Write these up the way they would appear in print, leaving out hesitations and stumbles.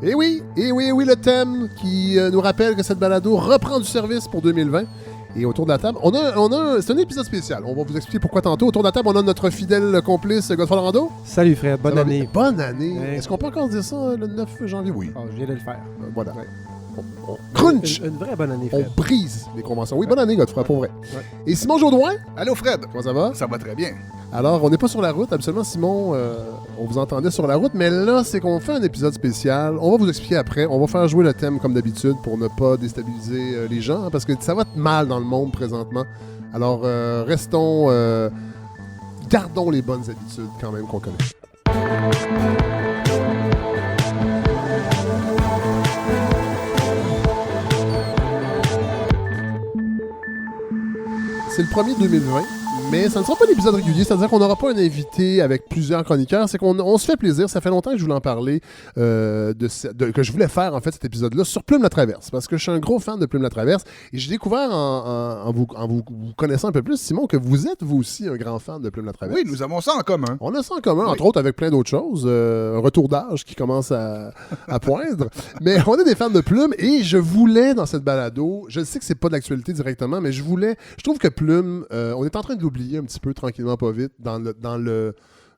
Et oui, le thème qui nous rappelle que cette balado reprend du service pour 2020. Et autour de la table, c'est un épisode spécial. On va vous expliquer pourquoi tantôt. Autour de la table, on a notre fidèle complice, Godefroy Lorando. Salut Fred, bonne année. Bonne année. Ouais. Est-ce qu'on peut encore dire ça le 9 janvier? Oui. Oh, je viens de le faire. Voilà. Ouais. On crunch. Une vraie bonne année, On Fred. brise les conventions. Oui, bonne année, Godefroy, pour vrai. Ouais. Et Simon Jodoin, Allô Fred, comment ça va? ça va très bien. Alors, on n'est pas sur la route. Absolument, Simon, on vous entendait sur la route. Mais là, c'est qu'on fait un épisode spécial. On va vous expliquer après. On va faire jouer le thème comme d'habitude pour ne pas déstabiliser les gens. Parce que ça va mal dans le monde présentement. Alors, gardons les bonnes habitudes quand même qu'on connaît. C'est le premier 2020, mais ça ne sera pas l'épisode régulier, c'est-à-dire qu'on n'aura pas un invité avec plusieurs chroniqueurs, c'est qu'on se fait plaisir, ça fait longtemps que je voulais en parler, que je voulais faire en fait cet épisode-là sur Plume la Traverse, parce que je suis un gros fan de Plume la Traverse, et j'ai découvert en vous connaissant un peu plus, Simon, que vous êtes vous aussi un grand fan de Plume la Traverse. Oui, nous avons ça en commun. On a ça en commun, entre autres avec plein d'autres choses, un retour d'âge qui commence à poindre, mais on est des fans de Plume, et je voulais dans cette balado, je sais que c'est pas de l'actualité directement, mais je trouve que Plume, on est en train de l'oublier un petit peu tranquillement, pas vite, dans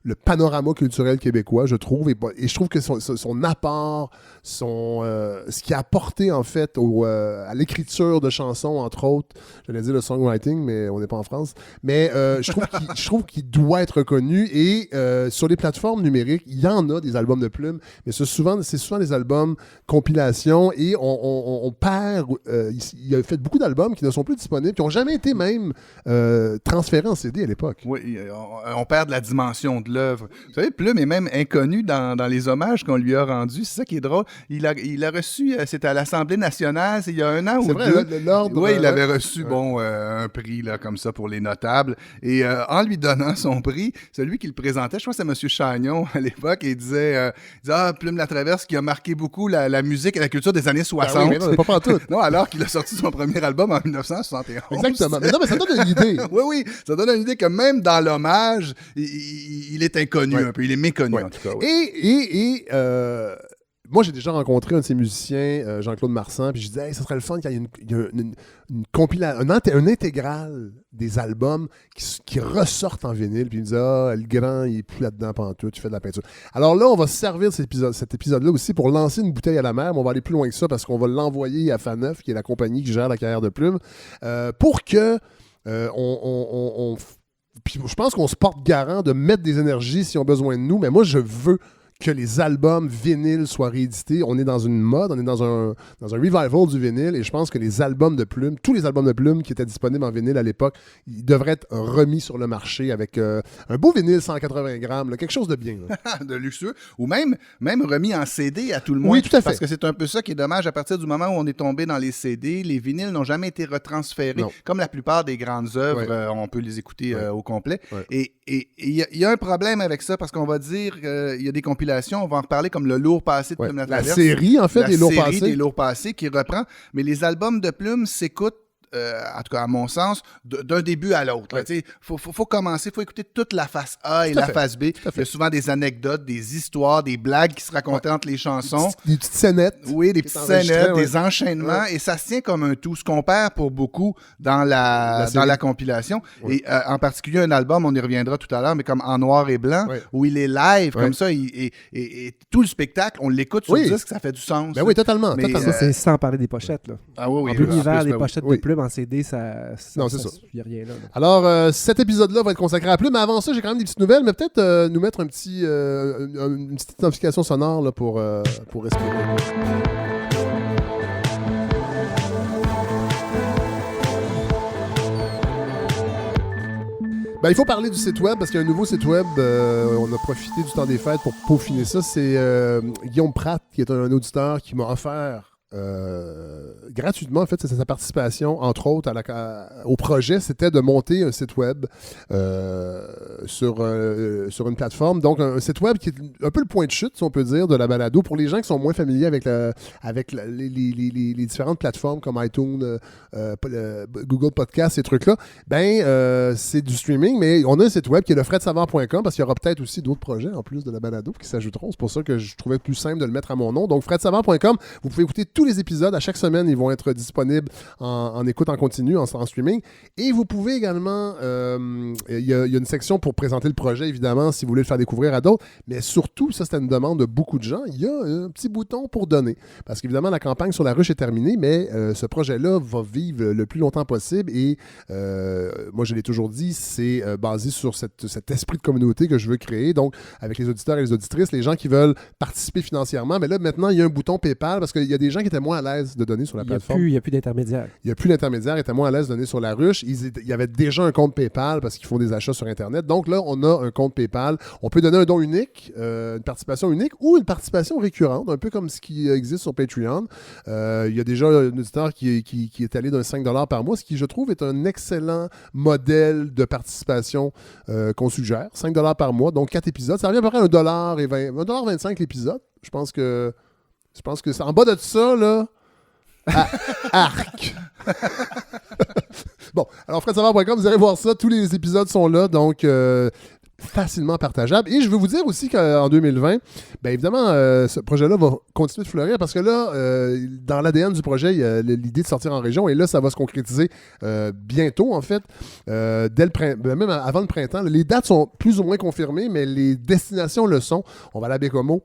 le panorama culturel québécois, je trouve, et je trouve que son apport, ce qu'il a apporté en fait à l'écriture de chansons, entre autres, j'allais dire le songwriting, mais on n'est pas en France, mais je trouve qu'il doit être reconnu, et sur les plateformes numériques, il y en a des albums de Plume, mais c'est souvent des albums compilation, et on perd, il a fait beaucoup d'albums qui ne sont plus disponibles, qui n'ont jamais été même transférés en CD à l'époque. Oui, on perd de la dimension de l'œuvre. Vous savez, Plume est même inconnu dans les hommages qu'on lui a rendus. C'est ça qui est drôle. Il a reçu, c'était à l'Assemblée nationale, c'est il y a un an c'est ou vrai, deux. l'ordre. Oui, il avait reçu un prix là, comme ça pour les notables. Et en lui donnant son prix, celui qui le présentait, je crois que c'est M. Chagnon à l'époque, il disait Plume la Traverse qui a marqué beaucoup la musique et la culture des années 60. Oui, mais non, pas tout. Non, alors qu'il a sorti son premier album en 1971. Exactement. Mais non, mais ça donne une idée. Oui, ça donne une idée que même dans l'hommage, il est inconnu un peu, il est méconnu en tout cas. Oui. Et moi, j'ai déjà rencontré un de ces musiciens, Jean-Claude Marsan, puis je disais, ça serait le fun qu'il y ait une compilation, un intégral des albums qui ressortent en vinyle, puis il me disait, le grand, il est plus là-dedans pantoute, tu fais de la peinture. Alors là, on va se servir de cet épisode-là aussi pour lancer une bouteille à la mer, mais on va aller plus loin que ça parce qu'on va l'envoyer à Faneuf, qui est la compagnie qui gère la carrière de Plume, pour que puis je pense qu'on se porte garant de mettre des énergies s'ils ont besoin de nous, mais moi, je veux que les albums vinyles soient réédités. On est dans une mode, on est dans un revival du vinyle, et je pense que les albums de Plume, tous les albums de Plume qui étaient disponibles en vinyle à l'époque, ils devraient être remis sur le marché avec un beau vinyle 180 grammes, là, quelque chose de bien. De luxueux, ou même remis en CD à tout le monde. Oui, tout à fait. Parce que c'est un peu ça qui est dommage, à partir du moment où on est tombé dans les CD, les vinyles n'ont jamais été retransférés. Non. Comme la plupart des grandes œuvres, on peut les écouter au complet. Ouais. Et il y a un problème avec ça, parce qu'on va dire qu'il y a des compilations, on va en reparler comme le lourd passé de Plume la Traverse. La série, en fait, des lourds passés. La série des lourds passés qui reprend. Mais les albums de Plume s'écoutent, en tout cas à mon sens, d'un début à l'autre. Il faut commencer, il faut écouter toute la face A et la face B. Il y a souvent des anecdotes, des histoires, des blagues qui se racontaient entre les chansons. Des petites scénettes. Oui, des petites scénettes, des enchaînements. Et ça se tient comme un tout, ce qu'on perd pour beaucoup dans la compilation. Et en particulier un album, on y reviendra tout à l'heure, mais comme En noir et blanc, où il est live, comme ça, et tout le spectacle, on l'écoute sur disque, ça fait du sens. Ben oui, totalement. Mais ça, c'est sans parler des pochettes. Là. Ah oui, l'univers des pochettes de Plume en CD, non, c'est ça. Il n'y a rien là. Alors, cet épisode-là va être consacré à Plume, mais avant ça, j'ai quand même des petites nouvelles, mais peut-être nous mettre une petite identification sonore là, pour respirer. Ben, il faut parler du site web, parce qu'il y a un nouveau site web. On a profité du temps des fêtes pour peaufiner ça. C'est Guillaume Pratt, qui est un auditeur, qui m'a offert gratuitement, en fait, c'est sa participation, entre autres, au projet, c'était de monter un site web sur une plateforme. Donc, un site web qui est un peu le point de chute, si on peut dire, de la balado. Pour les gens qui sont moins familiers avec les différentes plateformes comme iTunes, Google Podcast, ces trucs-là, c'est du streaming, mais on a un site web qui est lefredsavard.com parce qu'il y aura peut-être aussi d'autres projets en plus de la balado qui s'ajouteront. C'est pour ça que je trouvais plus simple de le mettre à mon nom. Donc, fredsavard.com, vous pouvez écouter tous les épisodes. À chaque semaine, ils vont être disponibles en écoute en continu, en streaming. Et vous pouvez également, il y a une section pour présenter le projet, évidemment, si vous voulez le faire découvrir à d'autres. Mais surtout, ça, c'était une demande de beaucoup de gens. Il y a un petit bouton pour donner. Parce qu'évidemment, la campagne sur la ruche est terminée, mais ce projet-là va vivre le plus longtemps possible. Et moi, je l'ai toujours dit, c'est basé sur cet esprit de communauté que je veux créer. Donc, avec les auditeurs et les auditrices, les gens qui veulent participer financièrement. Mais là, maintenant, il y a un bouton PayPal parce qu'il y a des gens qui étaient moins à l'aise de donner sur la plateforme. Il n'y a plus d'intermédiaire. Il n'y a plus d'intermédiaire, ils étaient moins à l'aise de donner sur la ruche. Il y avait déjà un compte PayPal parce qu'ils font des achats sur Internet. Donc là, on a un compte PayPal. On peut donner un don unique, une participation unique ou une participation récurrente, un peu comme ce qui existe sur Patreon. Il y a déjà un auditeur qui est allé d'un 5$ par mois, ce qui, je trouve, est un excellent modèle de participation qu'on suggère. 5$ par mois, donc 4 épisodes. Ça revient à peu près à $1,25 l'épisode. Je pense que c'est en bas de ça, là. Arc! Bon, alors fredsavoir.com, vous allez voir ça. Tous les épisodes sont là, donc facilement partageable. Et je veux vous dire aussi qu'en 2020, bien évidemment, ce projet-là va continuer de fleurir parce que là, dans l'ADN du projet, il y a l'idée de sortir en région et là, ça va se concrétiser bientôt, en fait. Même avant le printemps. Les dates sont plus ou moins confirmées, mais les destinations le sont. On va à la Baie-Comeau.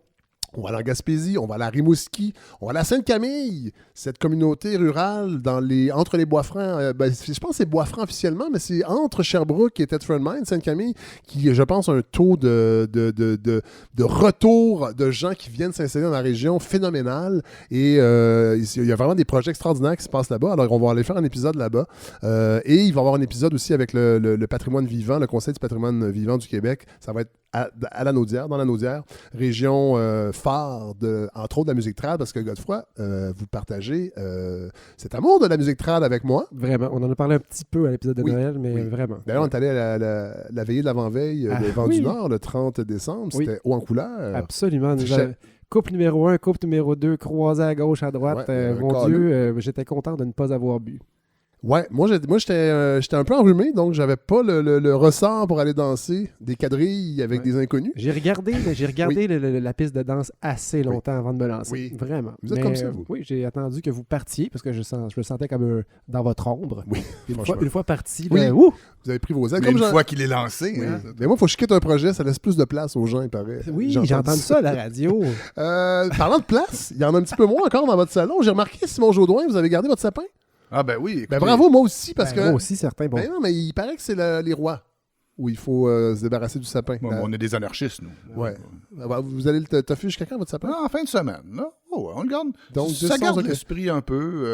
On va aller en Gaspésie, on va aller à Rimouski, on va aller à Sainte-Camille, cette communauté rurale entre les Bois-Francs. Je pense que c'est Bois-Francs officiellement, mais c'est entre Sherbrooke et Thetford Mines, Sainte-Camille, qui, je pense, a un taux de retour de gens qui viennent s'installer dans la région phénoménal. Et il y a vraiment des projets extraordinaires qui se passent là-bas. Alors, on va aller faire un épisode là-bas. Et il va y avoir un épisode aussi avec le patrimoine vivant, le Conseil du patrimoine vivant du Québec. Ça va être à la Naudière, dans la Naudière, région phare, entre autres de la musique trad, parce que Godefroy, vous partagez cet amour de la musique trad avec moi. Vraiment, on en a parlé un petit peu à l'épisode de Noël, mais vraiment. D'ailleurs, on est allé à la veillée de l'avant-veille des Vents du Nord, le 30 décembre, c'était haut en couleur. Absolument. Couple numéro 1, couple numéro 2, croisé à gauche, à droite. Mon Dieu, j'étais content de ne pas avoir bu. Ouais, moi j'étais un peu enrhumé, donc j'avais pas le ressort pour aller danser des quadrilles avec des inconnus. J'ai regardé la piste de danse assez longtemps avant de me lancer. Oui. Vraiment. Vous êtes comme ça, vous? Oui, j'ai attendu que vous partiez parce que je me sentais comme dans votre ombre. Oui, une fois parti, vous avez pris vos ailes. Comme une fois qu'il est lancé. Hein. Mais moi, il faut que je quitte un projet, ça laisse plus de place aux gens, il paraît. Oui, j'ai entendu ça à la radio. Parlant de place, il y en a un petit peu moins encore dans votre salon. J'ai remarqué, Simon Jaudoin, vous avez gardé votre sapin? Ah ben oui. Ben bravo, moi aussi, parce que... Moi aussi, certains. Bon. Ben non, mais il paraît que c'est les rois où il faut se débarrasser du sapin. Bon, on est des anarchistes, nous. Ouais. Vous allez le toffer jusqu'à quand, votre sapin? En fin de semaine, là. Oh, ouais, on le garde. Donc, ça garde l'esprit un peu.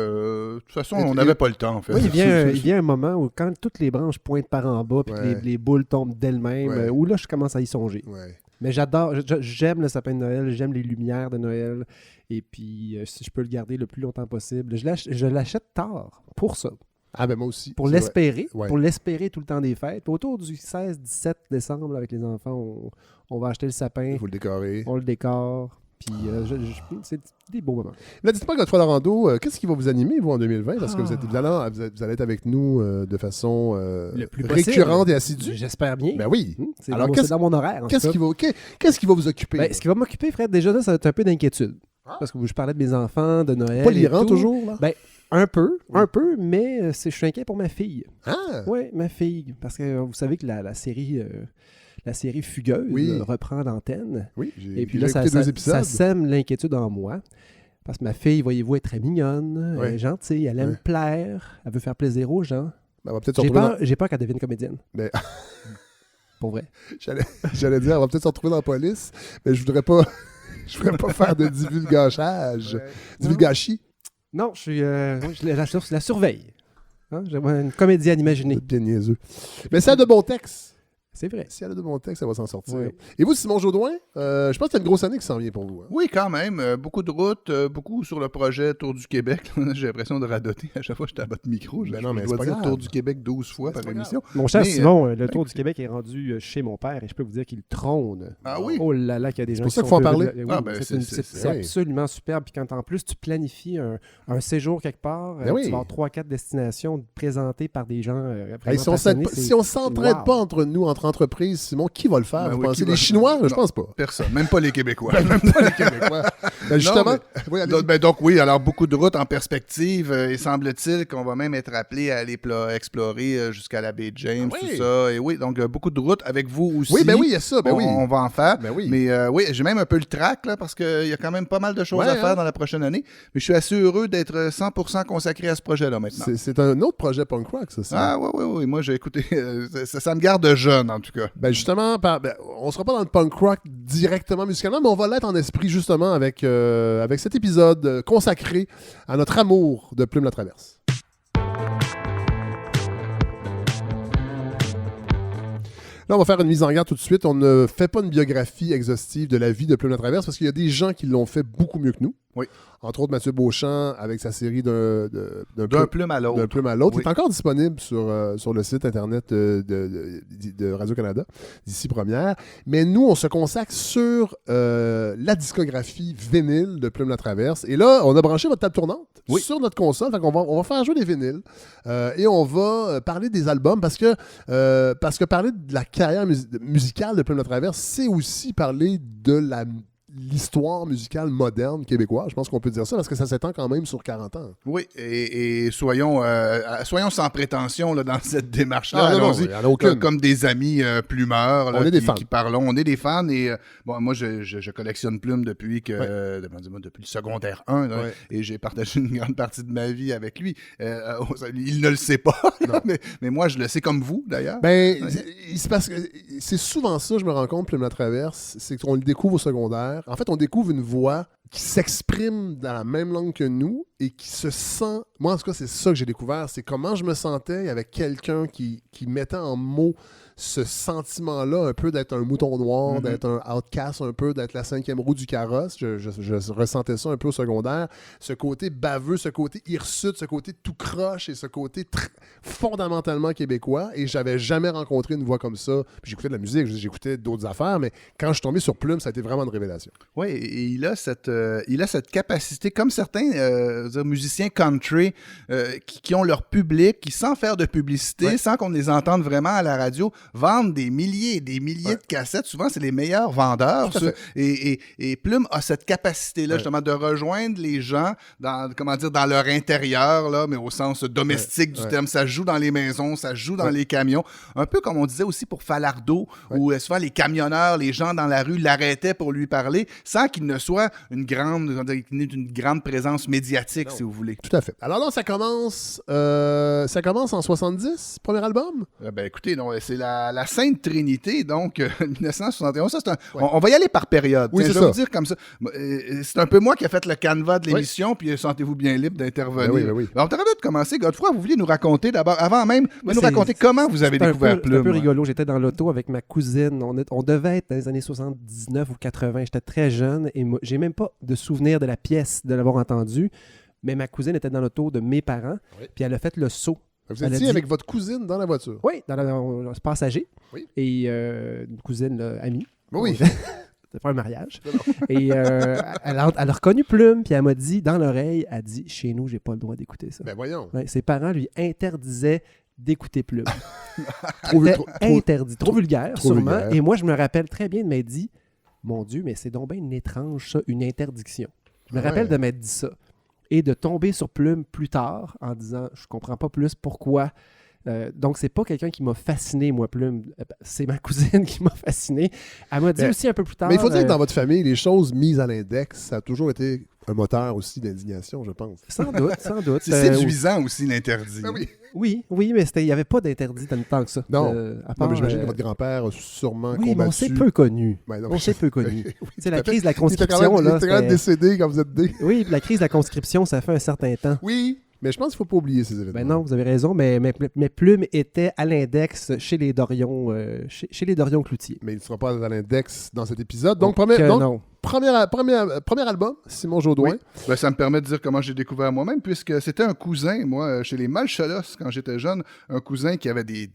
De toute façon, on n'avait pas le temps, en fait. Oui, il vient un moment où quand toutes les branches pointent par en bas puis les boules tombent d'elles-mêmes, où là, je commence à y songer. Ouais. Mais j'aime le sapin de Noël, j'aime les lumières de Noël. Et puis, si je peux le garder le plus longtemps possible, je l'achète tard pour ça. Ah ben moi aussi. Pour l'espérer, tout le temps des fêtes. Puis autour du 16-17 décembre, là, avec les enfants, on va acheter le sapin. Il faut le décorer. On le décore. Puis c'est des beaux moments. Là, dites-moi, Godefroy Larando, qu'est-ce qui va vous animer, vous, en 2020? Parce que vous allez être avec nous de façon récurrente et assidue. J'espère bien. Ben oui. C'est dans mon horaire. Qu'est-ce qui va vous occuper? Ben, ce qui va m'occuper, Fred, déjà là, ça va être un peu d'inquiétude. Parce que je parlais de mes enfants, de Noël. Pas l'Iran toujours, là? Ben, un peu, mais je suis inquiet pour ma fille. Ah! Oui, ma fille. Parce que vous savez que la série Fugueuse reprend l'antenne. Oui, et puis là, ça sème l'inquiétude en moi. Parce que ma fille, voyez-vous, est très mignonne, elle est gentille, elle aime plaire, elle veut faire plaisir aux gens. Ben, on va peut-être j'ai peur qu'elle devienne comédienne. Ben... Pour vrai. J'allais dire, on va peut-être se retrouver dans la police, mais je voudrais pas faire de divulgachage. Divulgachi. Non, je la surveille. Hein? J'ai une comédienne imaginée. C'est bien niaiseux. Mais ça a de bons textes. C'est vrai. Si elle a de bons textes, elle va s'en sortir. Oui. Et vous, Simon Jaudoin, je pense que c'est une grosse année qui s'en vient pour vous. Hein? Oui, quand même. Beaucoup de routes, beaucoup sur le projet Tour du Québec. J'ai l'impression de radoter à chaque fois que j'étais à votre micro. Je dois dire Tour du Québec 12 fois par émission. Mon cher Simon, le Tour du Québec est rendu chez mon père et je peux vous dire qu'il trône. Ah oui? Oh là là, qu'il y a des gens qui sont... C'est pour ça qu'il faut en parler. C'est absolument superbe. Puis quand en plus tu planifies un séjour quelque part, tu vas avoir 3-4 destinations présentées par des gens vraiment passionnés. Si on ne s'entraide pas entre nous, entre entreprises, Simon, qui va le faire? Vous pensez les Chinois? Je pense pas. Personne. Même pas les Québécois. Même pas les Québécois. Justement. Donc oui, alors beaucoup de routes en perspective. Et semble-t-il qu'on va même être appelé à aller explorer jusqu'à la baie James, tout ça. Et oui, donc beaucoup de routes avec vous aussi. Oui, il y a ça. On va en faire. Oui. Mais oui, j'ai même un peu le trac là, parce qu'il y a quand même pas mal de choses à faire dans la prochaine année. Mais je suis assez heureux d'être 100% consacré à ce projet-là maintenant. C'est un autre projet punk rock, ça. Ah oui. Moi, j'ai écouté. Ça me garde jeune, en tout cas. Justement, on sera pas dans le punk rock directement musicalement, mais on va l'être en esprit, justement, avec cet épisode consacré à notre amour de Plume la Traverse. Là, on va faire une mise en garde tout de suite. On ne fait pas une biographie exhaustive de la vie de Plume la Traverse parce qu'il y a des gens qui l'ont fait beaucoup mieux que nous. Oui. Entre autres, Mathieu Beauchamp avec sa série d'un plume à l'autre. D'un plume à l'autre. Oui. Il est encore disponible sur le site internet de Radio-Canada, d'ici première. Mais nous, on se consacre sur la discographie vinyle de Plume la Traverse. Et là, on a branché votre table tournante sur notre console. Fait qu'on on va faire jouer des vinyles. Et on va parler des albums parce que parler de la carrière musicale de Plume la Traverse, c'est aussi parler de l'histoire musicale moderne québécoise. Je pense qu'on peut dire ça parce que ça s'étend quand même sur 40 ans. Oui, et soyons sans prétention là, dans cette démarche-là. Allons-y, comme des amis plumeurs là, on est des fans. Qui parlons. On est des fans et moi, je collectionne plumes depuis le secondaire 1 là, et j'ai partagé une grande partie de ma vie avec lui. Il ne le sait pas, mais moi, je le sais comme vous, d'ailleurs. C'est parce que c'est souvent ça, je me rends compte, Plume la Traverse, c'est qu'on le découvre au secondaire. En fait, on découvre une voix qui s'exprime dans la même langue que nous et qui se sent... Moi, en tout cas, c'est ça que j'ai découvert. C'est comment je me sentais avec quelqu'un qui mettait en mots ce sentiment-là, un peu d'être un mouton noir, d'être un outcast, un peu d'être la 5e roue du carrosse. Je ressentais ça un peu au secondaire. Ce côté baveux, ce côté hirsute, ce côté tout croche et ce côté fondamentalement québécois. Et j'avais jamais rencontré une voix comme ça. Puis j'écoutais de la musique, j'écoutais d'autres affaires, mais quand je suis tombé sur Plume, ça a été vraiment une révélation. Oui, et il a cette capacité, comme certains musiciens country qui ont leur public, qui sans faire de publicité, sans qu'on les entende vraiment à la radio, vendent des milliers et des milliers de cassettes. Souvent, c'est les meilleurs vendeurs. Et Plume a cette capacité-là, justement, de rejoindre les gens dans leur intérieur, là, mais au sens domestique du terme. Ça joue dans les maisons, ça joue dans les camions. Un peu comme on disait aussi pour Falardeau, où souvent les camionneurs, les gens dans la rue l'arrêtaient pour lui parler, sans qu'il ne soit une grande présence médiatique, si vous voulez. Tout à fait. Alors là, ça commence en 70, premier album? Écoutez, non, c'est la Sainte Trinité, donc 1971. Ça, on va y aller par période. Oui, je vais vous dire comme ça. C'est un peu moi qui a fait le canevas de l'émission, puis sentez-vous bien libre d'intervenir. Oui. Alors, avant de commencer, Godefroy, vous vouliez nous raconter d'abord, avant même, nous raconter comment vous avez découvert Plume. C'est un peu rigolo. J'étais dans l'auto avec ma cousine. On devait être dans les années 79 ou 80. J'étais très jeune et j'ai même pas de souvenir de la pièce, de l'avoir entendu. Mais ma cousine était dans l'auto de mes parents, puis elle a fait le saut. Vous étiez avec votre cousine dans la voiture? Oui, dans le passager. Oui. Et une cousine amie. Oui. C'était pas un mariage. Et elle a reconnu Plume, puis elle m'a dit, dans l'oreille, elle dit « Chez nous, j'ai pas le droit d'écouter ça. » Voyons. Ouais, ses parents lui interdisaient d'écouter Plume. Interdit. Trop vulgaire, sûrement. Vulgaire. Et moi, je me rappelle très bien de m'être dit « Mon Dieu, mais c'est donc bien une étrange, ça, une interdiction. » Je me rappelle de m'être dit ça. Et de tomber sur Plume plus tard en disant « Je comprends pas plus pourquoi. » Donc, c'est pas quelqu'un qui m'a fasciné, moi, Plume. C'est ma cousine qui m'a fasciné. Elle m'a dit aussi un peu plus tard... Mais il faut dire que dans votre famille, les choses mises à l'index, ça a toujours été un moteur aussi d'indignation, je pense. Sans doute. C'est séduisant aussi, l'interdit. Oui, mais il n'y avait pas d'interdit tant que ça. Non, mais j'imagine que votre grand-père a sûrement combattu. Oui, mais on s'est peu connu. C'est la crise de la conscription. Il était quand même décédé quand vous êtes né. Oui, la crise de la conscription, ça fait un certain temps. Oui, Mais je pense qu'il ne faut pas oublier ces événements. Ben non, vous avez raison, mais Plume était à l'index chez les Dorion, chez les Dorion Cloutier. Mais il ne sera pas à l'index dans cet épisode. Donc premier album, Simon Jaudoin. Oui. Ben, ça me permet de dire comment j'ai découvert moi-même, puisque c'était un cousin, moi, chez les Malcholos, quand j'étais jeune, un cousin qui avait des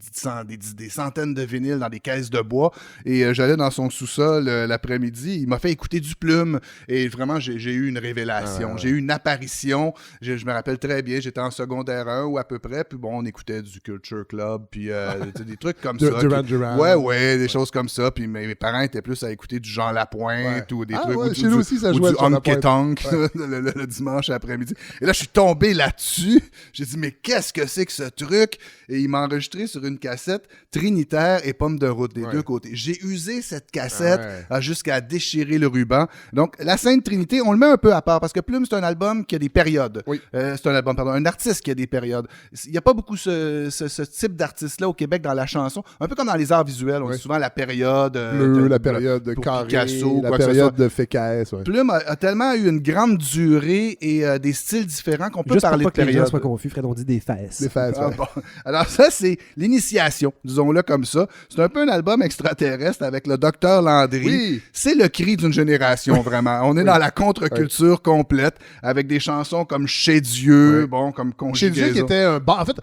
centaines de vinyles dans des caisses de bois, et j'allais dans son sous-sol l'après-midi, il m'a fait écouter du Plume, et vraiment, j'ai eu une révélation, j'ai eu une apparition, je me rappelle très bien, j'étais en secondaire 1 ou à peu près, puis bon, on écoutait du Culture Club, puis des trucs comme ça. Duran. Ouais, des choses comme ça, puis mes parents étaient plus à écouter du Jean Lapointe, ou des trucs, ou chez nous aussi, ça jouait du Honky Tonk le dimanche après-midi. Et là, je suis tombé là-dessus. J'ai dit, mais qu'est-ce que c'est que ce truc? Et il m'a enregistré sur une cassette Trinitaire et Pomme de route, des deux côtés. J'ai usé cette cassette jusqu'à déchirer le ruban. Donc, la Sainte Trinité, on le met un peu à part, parce que Plume, c'est un album qui a des périodes. Oui. C'est un artiste qui a des périodes. Il n'y a pas beaucoup ce type d'artiste-là au Québec dans la chanson. Un peu comme dans les arts visuels. On dit souvent la période... la période de Carré, Picasso, la période de Fécaisse. Plume a tellement eu une grande durée et des styles différents qu'on peut parler de période. Juste pour pas que les gens soient confus, Fred, on dit des fesses. Des fesses, bon. Alors ça, c'est l'initiation, disons-le comme ça. C'est un peu un album extraterrestre avec le Dr Landry. Oui. C'est le cri d'une génération, vraiment. On est dans la contre-culture complète, avec des chansons comme Chez Dieu, comme Conjugaison. Chez Dieu qui était un bar. En fait,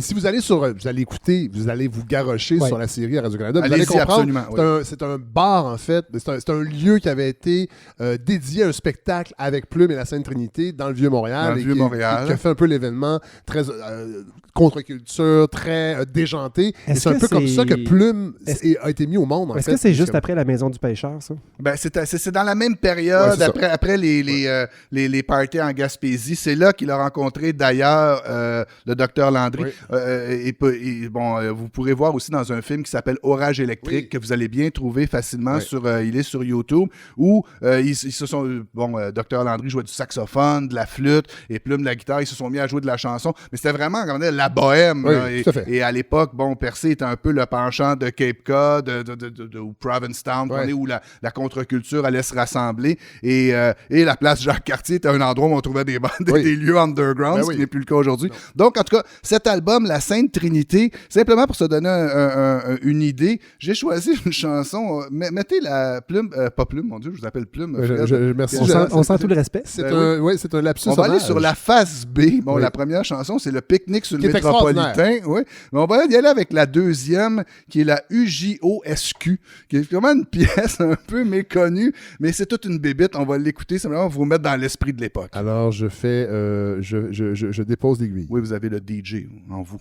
si vous allez vous allez écouter, vous allez vous garrocher sur la série à Radio-Canada, vous allez comprendre. C'est un bar, en fait. C'est un lieu qui avait été dédié à un spectacle avec Plume et la Sainte Trinité dans le Vieux-Montréal. Qui a fait un peu l'événement très contre-culture, très déjanté. Et c'est un peu comme ça que Plume a été mis au monde. Est-ce que c'est juste après la Maison du Pêcheur, ça? Ben, c'est dans la même période, après les parties en Gaspésie. C'est là qu'il a rencontré d'ailleurs le Dr Landry. Vous pourrez voir aussi dans un film qui s'appelle Orage électrique, que vous allez bien trouver facilement il est sur YouTube, où ils se sont... Dr Landry jouait du saxophone, de la flûte, et Plume de la guitare. Ils se sont mis à jouer de la chanson. Mais c'était vraiment, comme on dit, la bohème. Et à l'époque, Percé était un peu le penchant de Cape Cod, ou Provincetown, où la contre-culture allait se rassembler. Et la place Jacques-Cartier était un endroit où on trouvait des lieux underground, ce qui n'est plus le cas aujourd'hui. Donc, en tout cas, cet album, La Sainte Trinité, simplement pour se donner une idée, j'ai choisi une chanson. Mettez la Plume, pas Plume, mon Dieu, je vous appelle Plume. Merci. On sent tout le respect. C'est un lapsus. On va aller sur la face B. La première chanson, c'est le Pique-nique sur le Métropolitain. Oui. Mais on va y aller avec la deuxième, qui est la UJOSQ, qui est vraiment une pièce un peu méconnue, mais c'est toute une bébite. On va l'écouter, simplement pour vous mettre dans l'esprit de l'époque. Alors, je dépose l'aiguille. Oui, vous avez le DJ en vous.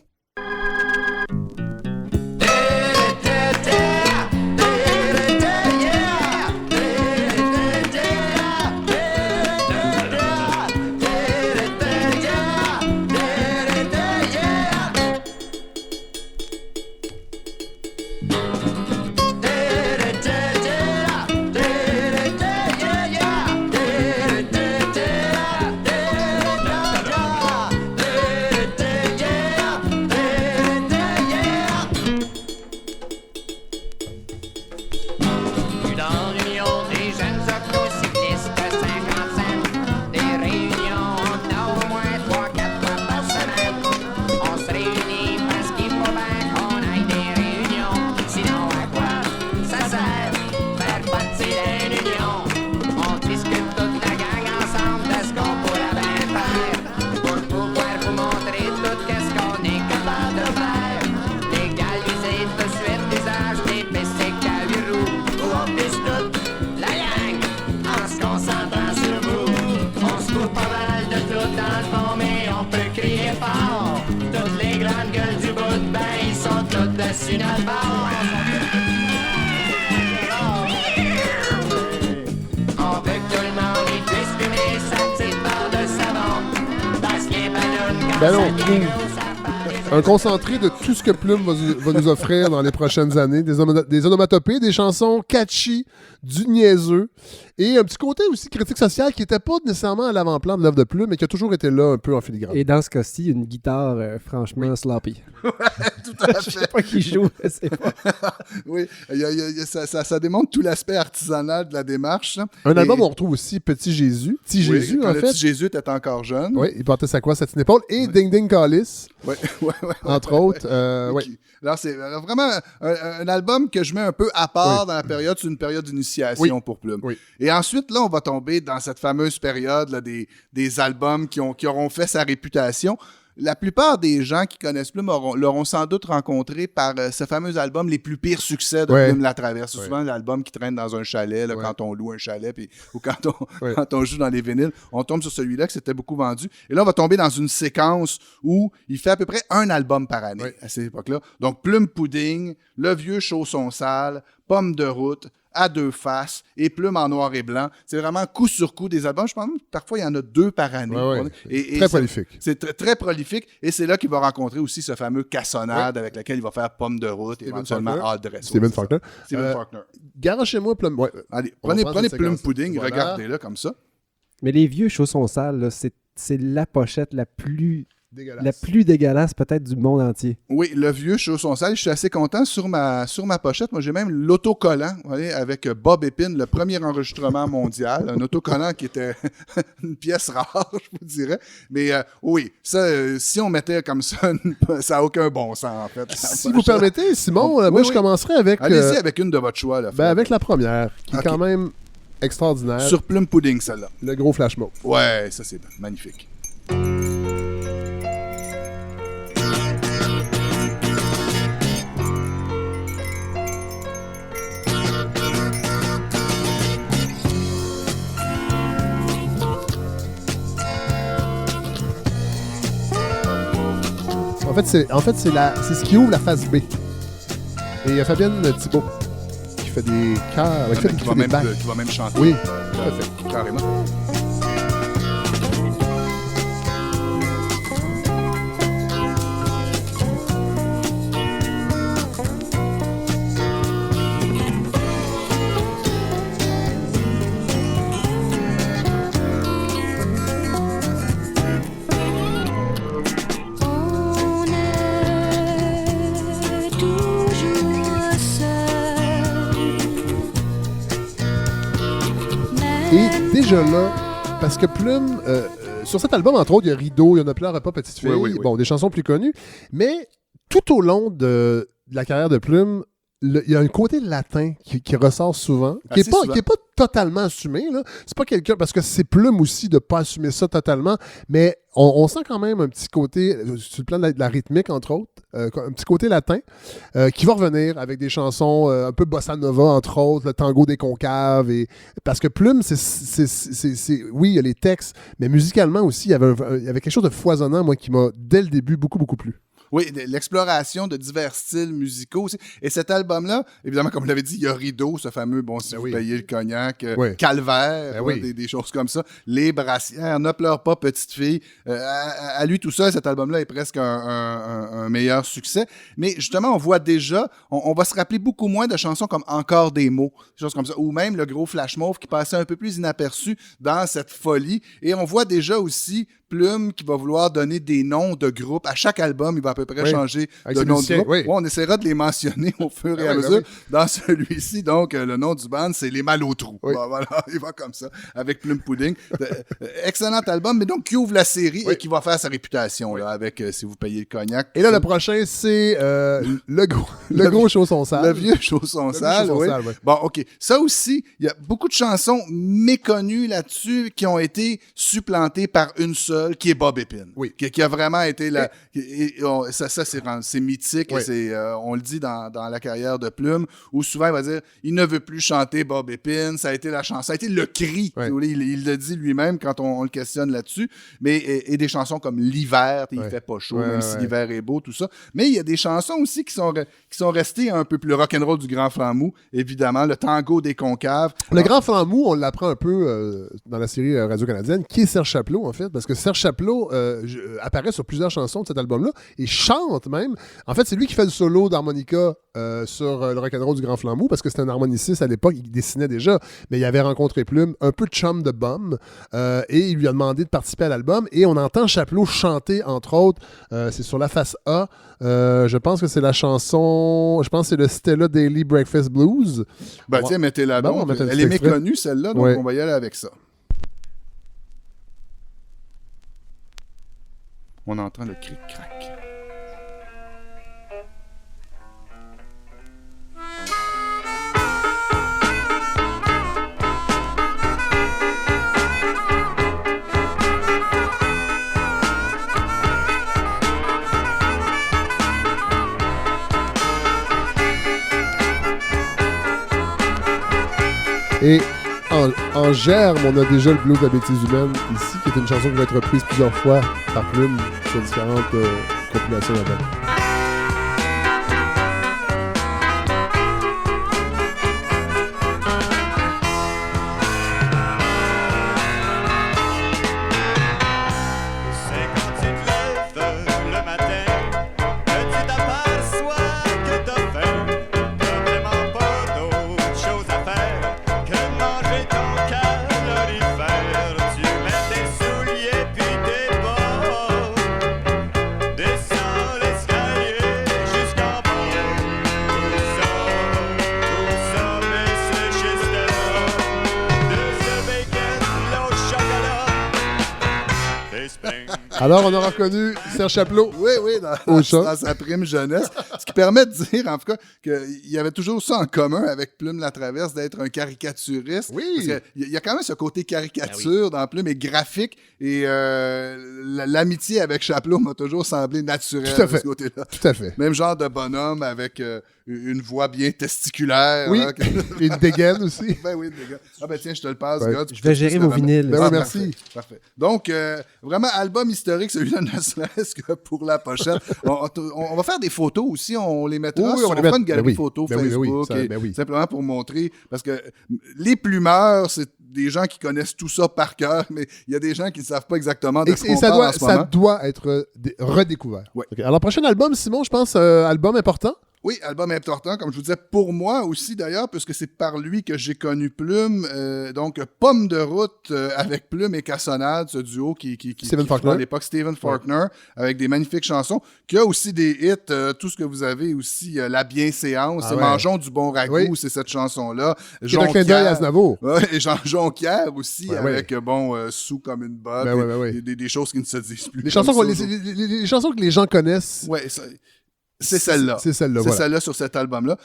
Un concentré de tout ce que Plume va nous offrir dans les prochaines années. Des onomatopées, des chansons catchy, du niaiseux. Et un petit côté aussi critique sociale qui n'était pas nécessairement à l'avant-plan de l'œuvre de Plume, mais qui a toujours été là un peu en filigrane. Et dans ce cas-ci, une guitare franchement sloppy. Ouais, tout à fait. Je sais pas qui joue, je sais pas. Oui, ça démontre tout l'aspect artisanal de la démarche. Un album, on retrouve aussi Petit Jésus. Jésus, en fait. Petit Jésus était encore jeune. Oui, il portait sa croix à une épaule. Et Ding Ding Callis. Oui, entre autres. Oui. Alors, c'est vraiment un album que je mets un peu à part dans la période. C'est une période d'initiation pour Plume. Oui. Et ensuite, là, on va tomber dans cette fameuse période là, des albums qui auront fait sa réputation. La plupart des gens qui connaissent Plume l'auront sans doute rencontré par ce fameux album Les plus pires succès de Plume la Traverse. C'est souvent l'album qui traîne dans un chalet, là, quand on loue un chalet ou quand on joue dans les vinyles. On tombe sur celui-là que c'était beaucoup vendu. Et là, on va tomber dans une séquence où il fait à peu près un album par année à cette époque-là. Donc, Plume Pudding, Le Vieux Chausson Sale, Pomme de route, À deux faces et Plume en noir et blanc. C'est vraiment coup sur coup des albums. Je pense que parfois, il y en a 2 par année. Et très prolifique. C'est très prolifique. Et c'est là qu'il va rencontrer aussi ce fameux Cassonade avec lequel il va faire Pomme de route et éventuellement Hard Dress. Steven Faulkner. Garochez-moi Plume. Allez, prenez Plume Pudding, regardez-le comme ça. Mais les vieux chaussons sales, là, c'est la pochette la plus dégueulasse peut-être du monde entier. Oui, Le Vieux Chausson Sale. Je suis assez content. Sur ma pochette, moi, j'ai même l'autocollant avec Bob Epine, le premier enregistrement mondial. Un autocollant qui était une pièce rare, je vous dirais. Mais oui, ça, si on mettait comme ça, ça n'a aucun bon sens, en fait. Si vous permettez, Simon, moi, je commencerai avec... Allez-y avec une de votre choix. Là, avec la première, qui est quand même extraordinaire. Sur Plume Pudding, celle-là. Le gros flash mode. Ouais, ça, c'est magnifique. En fait, c'est ce qui ouvre la phase B. Et il y a Fabienne Thibault qui fait des chœurs, qui va même chanter. Oui, tout à fait. Carrément. Déjà là, parce que Plume, sur cet album, entre autres, il y a Rideau, il y en a plein, Pas Petite Fille, bon, des chansons plus connues, mais tout au long de la carrière de Plume, il y a un côté latin qui ressort souvent, qui est pas totalement assumé. Là. C'est pas quelqu'un, parce que c'est Plume aussi de pas assumer ça totalement, mais on sent quand même un petit côté, sur le plan de la rythmique, entre autres, un petit côté latin, qui va revenir avec des chansons un peu bossa nova, entre autres, le tango des concaves. Parce que Plume, oui, il y a les textes, mais musicalement aussi, il y avait quelque chose de foisonnant, moi, qui m'a, dès le début, beaucoup, beaucoup plu. Oui, l'exploration de divers styles musicaux aussi. Et cet album-là, évidemment, comme vous l'avez dit, il y a Rideau, ce fameux, si vous payez le cognac, Calvaire, des choses comme ça, Les Brassières, Ne pleure pas, Petite Fille. À lui tout seul, cet album-là est presque un meilleur succès. Mais justement, on voit déjà, on va se rappeler beaucoup moins de chansons comme Encore des mots, des choses comme ça, ou même le gros Flash Mauve qui passait un peu plus inaperçu dans cette folie. Et on voit déjà aussi Plume qui va vouloir donner des noms de groupes. À chaque album, il va à peu près changer de nom de groupe. Oui. On essaiera de les mentionner au fur et à mesure. Dans celui-ci, donc, le nom du band, c'est Les Malotrous. Bon, voilà, il va comme ça, avec Plume Pudding. Excellent album, mais donc qui ouvre la série et qui va faire sa réputation là, avec Si vous payez le cognac. Et là, le prochain, c'est le gros chausson sale. Le vieux chausson sale, oui. Bon, OK. Ça aussi, il y a beaucoup de chansons méconnues là-dessus qui ont été supplantées par une seule, qui est Bob Epine. Oui. Qui a vraiment été là. C'est mythique. Ouais. On le dit dans la carrière de Plume, où souvent il va dire il ne veut plus chanter Bob Epine. Ça a été la chanson. Ça a été le cri. Ouais. Il le dit lui-même quand on le questionne là-dessus. Mais et des chansons comme L'hiver, il fait pas chaud, même si l'hiver est beau, tout ça. Mais il y a des chansons aussi qui sont restées un peu plus rock'n'roll du Grand Flamou, évidemment. Le tango des concaves. Le Grand Flamou, on l'apprend un peu dans la série Radio-Canadienne, qui est Serge Chapelot, en fait, parce que Serge Serge Chapleau apparaît sur plusieurs chansons de cet album-là et chante même. En fait, c'est lui qui fait le solo d'harmonica sur le rock'n'roll du Grand Flambeau parce que c'était un harmoniciste à l'époque, il dessinait déjà, mais il avait rencontré Plume, un peu chum de bum, et il lui a demandé de participer à l'album et on entend Chapleau chanter, entre autres, c'est sur la face A, je pense que c'est la chanson, je pense que c'est le Stella Daily Breakfast Blues. Ben tiens, mettez-la donc. Elle est méconnue, celle-là, donc on va y aller avec ça. On entend le cric-crac. Et en germe, on a déjà le blues de la bêtise humaine ici, qui est une chanson qui va être reprise plusieurs fois par Plume sur différentes compilations d'albums. Alors, on a reconnu Serge Chapleau. Oui, dans sa prime jeunesse. Ce qui permet de dire, en tout cas, qu'il y avait toujours ça en commun avec Plume Latraverse, d'être un caricaturiste. Oui. Parce qu'il y a quand même ce côté caricature dans Plume et graphique. Et l'amitié avec Chapleau m'a toujours semblé naturelle de ce côté-là. Tout à fait. Même genre de bonhomme avec une voix bien testiculaire. Oui, hein, et une dégaine aussi. Ben oui, une dégaine. Ah ben tiens, je te le passe, ouais. gars. Je vais gérer vos vinyles. Ben oui, merci. Parfait. Donc, vraiment, album historique, celui-là, ne serait-ce que pour la pochette. On va faire des photos aussi, on les mettra oui, on fera une galerie photo Facebook, simplement pour montrer, parce que les plumeurs, c'est des gens qui connaissent tout ça par cœur, mais il y a des gens qui ne savent pas exactement de ce qu'on parle en ce moment. Ça doit être redécouvert. Ouais. Okay. Alors, prochain album, Simon, je pense, album important. Oui, album important, comme je vous disais, pour moi aussi d'ailleurs, puisque c'est par lui que j'ai connu Plume. Donc, Pomme de route avec Plume et Cassonade, ce duo qui Faulkner. À l'époque, Stephen Faulkner, avec des magnifiques chansons, qui a aussi des hits, tout ce que vous avez aussi, La Bienséance, Mangeons du bon ragoût, c'est cette chanson-là. Qui est un clin d'œil à Aznavour. Et Jean Jonquière aussi, avec, Sous comme une botte, des choses qui ne se disent plus. Les chansons que les gens connaissent. Oui, c'est celle-là. C'est celle-là, C'est celle-là sur cet album-là.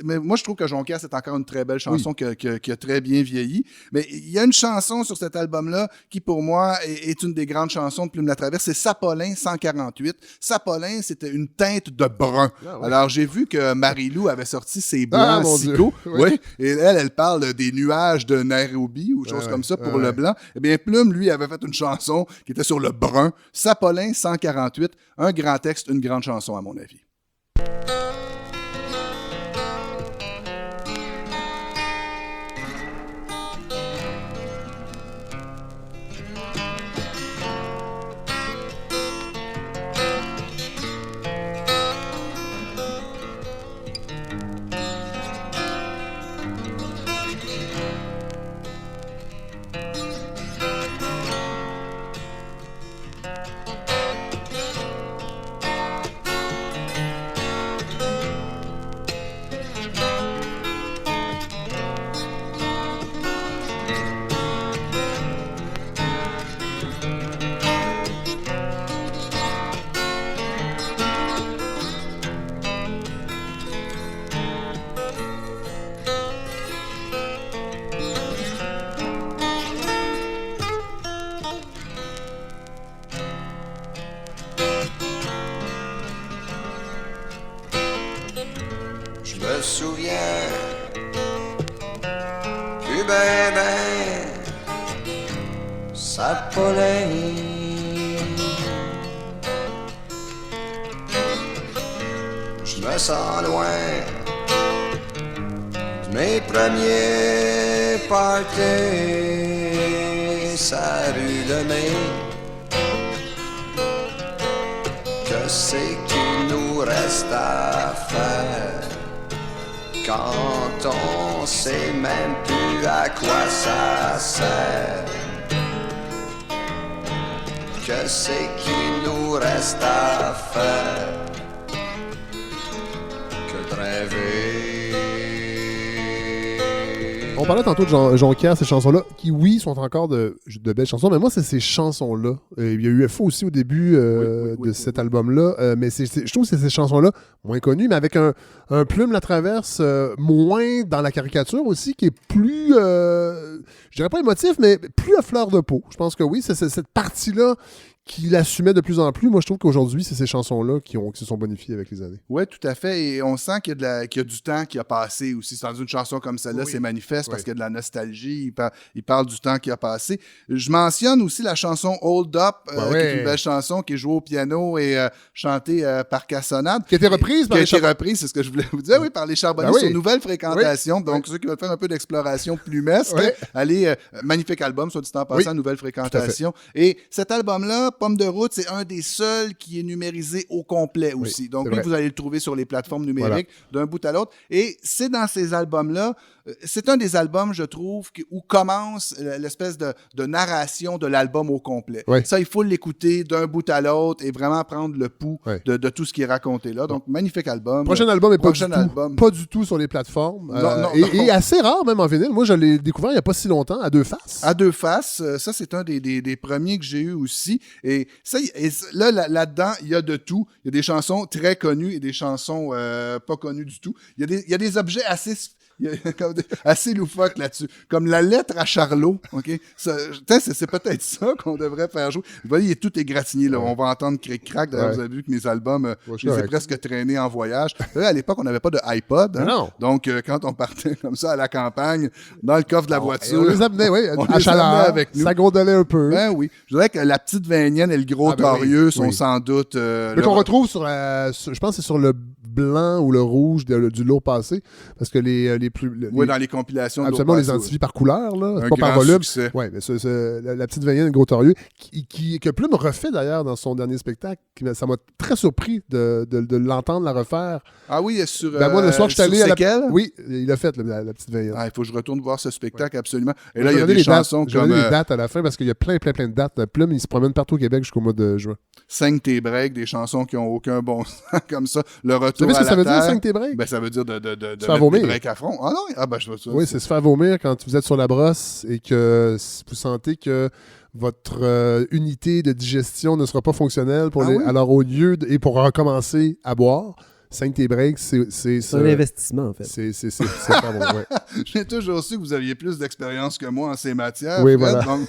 Mais moi, je trouve que Jonquière, c'est encore une très belle chanson qui a très bien vieilli. Mais il y a une chanson sur cet album-là qui, pour moi, est une des grandes chansons de Plume Latraverse. C'est Sapolin 148. Sapolin, c'était une teinte de brun. Ah, ouais. Alors, j'ai vu que Marie-Lou avait sorti ses blancs sicaux. Oui. Et elle parle des nuages de Nairobi ou choses comme ça pour le blanc. Eh bien, Plume, lui, avait fait une chanson qui était sur le brun. Sapolin 148. Un grand texte, une grande chanson, à mon avis. me souviens plus ben Sapolin. Je me sens loin de mes premiers parties, sa rue de mai. c'est qu'il nous reste à faire quand on sait même plus à quoi ça sert? Que c'est qu'il nous reste à faire que de rêver? On parlait tantôt de Jonquière, ces chansons-là, qui, oui, sont encore de belles chansons, mais moi, c'est ces chansons-là. Il y a eu UFO aussi au début de cet album-là, mais je trouve que c'est ces chansons-là moins connues, mais avec un Plume la traverse moins dans la caricature aussi, qui est plus, je dirais pas émotif, mais plus à fleur de peau. Je pense que oui, c'est cette partie-là qu'il assumait de plus en plus. Moi, je trouve qu'aujourd'hui, c'est ces chansons-là qui se sont bonifiées avec les années. Oui, tout à fait. Et on sent qu'il y a du temps qui a passé aussi. Dans une chanson comme celle-là, c'est manifeste parce qu'il y a de la nostalgie. Il parle du temps qui a passé. Je mentionne aussi la chanson Hold Up, qui est une belle chanson qui est jouée au piano et chantée par Cassonade. Qui a été reprise par les Charbonniers. C'est ce que je voulais vous dire. Oui, par les Charbonniers sur Nouvelle Fréquentation. Donc, ceux qui veulent faire un peu d'exploration plumesque, allez, magnifique album, soit dit en passant, Nouvelle Fréquentation. Et cet album-là, Pomme de route, c'est un des seuls qui est numérisé au complet aussi. Donc, lui, vous allez le trouver sur les plateformes numériques d'un bout à l'autre. Et c'est dans ces albums-là, c'est un des albums, je trouve, où commence l'espèce de narration de l'album au complet. Ça, il faut l'écouter d'un bout à l'autre et vraiment prendre le pouls de tout ce qui est raconté là. Donc, magnifique album. Prochain album n'est pas du tout sur les plateformes. Et assez rare, même en vinyle. Moi, je l'ai découvert il n'y a pas si longtemps, à Deux Faces. À Deux Faces, ça, c'est un des premiers que j'ai eu aussi. Et ça, là-dedans, il y a de tout. Il y a des chansons très connues et des chansons pas connues du tout. Il y a des objets assez loufoques là-dessus. Comme la lettre à Charlot. OK? C'est peut-être ça qu'on devrait faire jouer. Vous voyez, il est tout égratigné. Là. On va entendre cric-crac. D'ailleurs, vous avez vu que mes albums, je les ai presque traînés en voyage. À l'époque, on n'avait pas de iPod. Hein? Non. Donc, quand on partait comme ça à la campagne, dans le coffre de la voiture, on les amenait, à chaleur, avec nous. Ça gondolait un peu. Ben oui. Je dirais que la petite Vénienne et le gros Torieux sont sans doute... mais qu'on retrouve je pense que c'est sur le blanc ou le rouge du lot passé, parce que les plus... dans les compilations. Absolument, on les identifie par couleur, là. Pas par volume. Oui, mais la petite Vénienne et le gros Torieux, que Plume refait d'ailleurs dans son dernier spectacle. Ça m'a très surpris de l'entendre la refaire. Ah oui, sur moi, le soir, je suis allé à Oui, il a fait la petite Vénienne. Il faut que je retourne voir ce spectacle, absolument. Et là, il y a des chansons comme... J'ai les dates à la fin, parce qu'il y a plein de dates. Plume, il se promène partout au Québec jusqu'au mois de juin. 5 tes breaks, des chansons qui n'ont aucun bon sens, comme ça. Le retour à la terre. Ça veut dire 5 tes breaks? Ben, ça veut dire de mettre des breaks à front. Ah non? Ah ben, je vois ça. Oui, c'est se faire vomir quand vous êtes sur la brosse et que vous sentez que votre unité de digestion ne sera pas fonctionnelle alors au lieu et pour recommencer à boire, 5 tes breaks, c'est un investissement, en fait. C'est pas bon, J'ai toujours su que vous aviez plus d'expérience que moi en ces matières. Oui, voilà. Donc,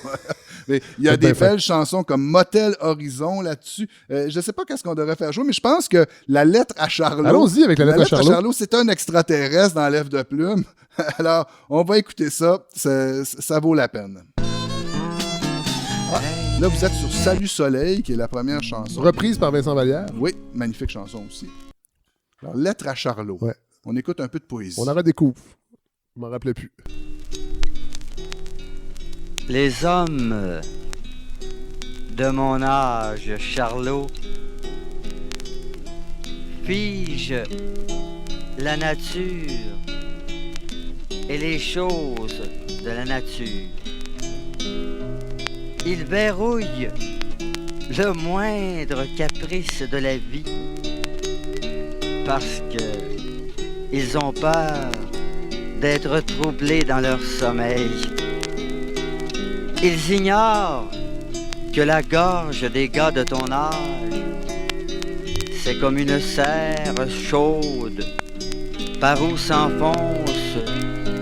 mais il y a des belles chansons comme Motel Horizon là-dessus. Je ne sais pas qu'est-ce qu'on devrait faire jouer, mais je pense que la lettre à Charlot... Allons-y avec la lettre à Charlot. C'est un extraterrestre dans l'Ève de Plume. Alors, on va écouter ça. Ça vaut la peine. Là, vous êtes sur Salut Soleil, qui est la première chanson. Reprise par Vincent Vallière. Oui, magnifique chanson aussi. Alors, lettre à Charlot. Ouais. On écoute un peu de poésie. On en redécouvre. Je m'en rappelais plus. Les hommes de mon âge, Charlot, figent la nature et les choses de la nature. Ils verrouillent le moindre caprice de la vie parce que ils ont peur d'être troublés dans leur sommeil. Ils ignorent que la gorge des gars de ton âge, c'est comme une serre chaude par où s'enfoncent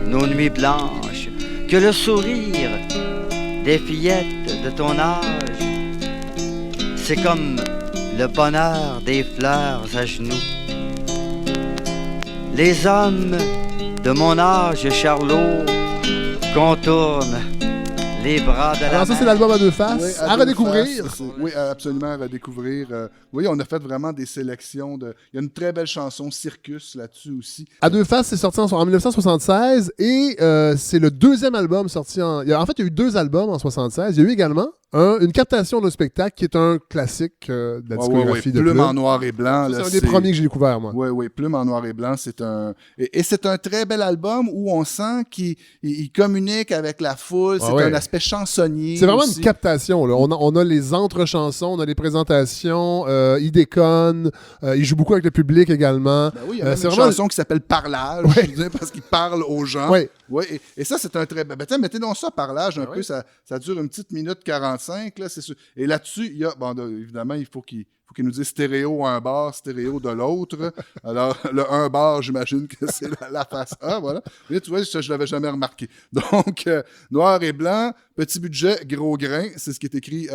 nos nuits blanches, que le sourire des fillettes de ton âge, c'est comme le bonheur des fleurs à genoux. Les hommes de mon âge, Charlot, contournent les bras de la Alors ça, c'est l'album à deux faces. Oui, à redécouvrir. Oui, absolument à redécouvrir. Oui, on a fait vraiment des sélections. Il y a une très belle chanson, Circus, là-dessus aussi. À deux faces, c'est sorti en 1976 et c'est le deuxième album sorti en... En fait, il y a eu 2 albums en 1976. Il y a eu également une captation d'un spectacle qui est un classique de la discographie de Plume en noir et blanc. C'est un des premiers que j'ai découvert, moi. Oui, Plume en noir et blanc, c'est un... Et c'est un très bel album où on sent qu'il communique avec la foule. C'est un aspect chansonnier. C'est vraiment aussi. une captation. Là. On a les entre-chansons, on a les présentations, il déconne, il joue beaucoup avec le public également. Ben oui, il y a même une chanson qui s'appelle Parlage, je veux dire, parce qu'il parle aux gens. Oui. Oui, et ça, c'est un très... mettez donc ça, Parlage, un peu, ça dure une petite minute 45, là, c'est sûr. Et là-dessus, il y a... Bon, évidemment, il faut qu'il nous dise stéréo un bar, stéréo de l'autre. Alors, le un bar, j'imagine que c'est la face A, voilà. Mais tu vois, ça, je l'avais jamais remarqué. Donc, noir et blanc, petit budget, gros grain, c'est ce qui est écrit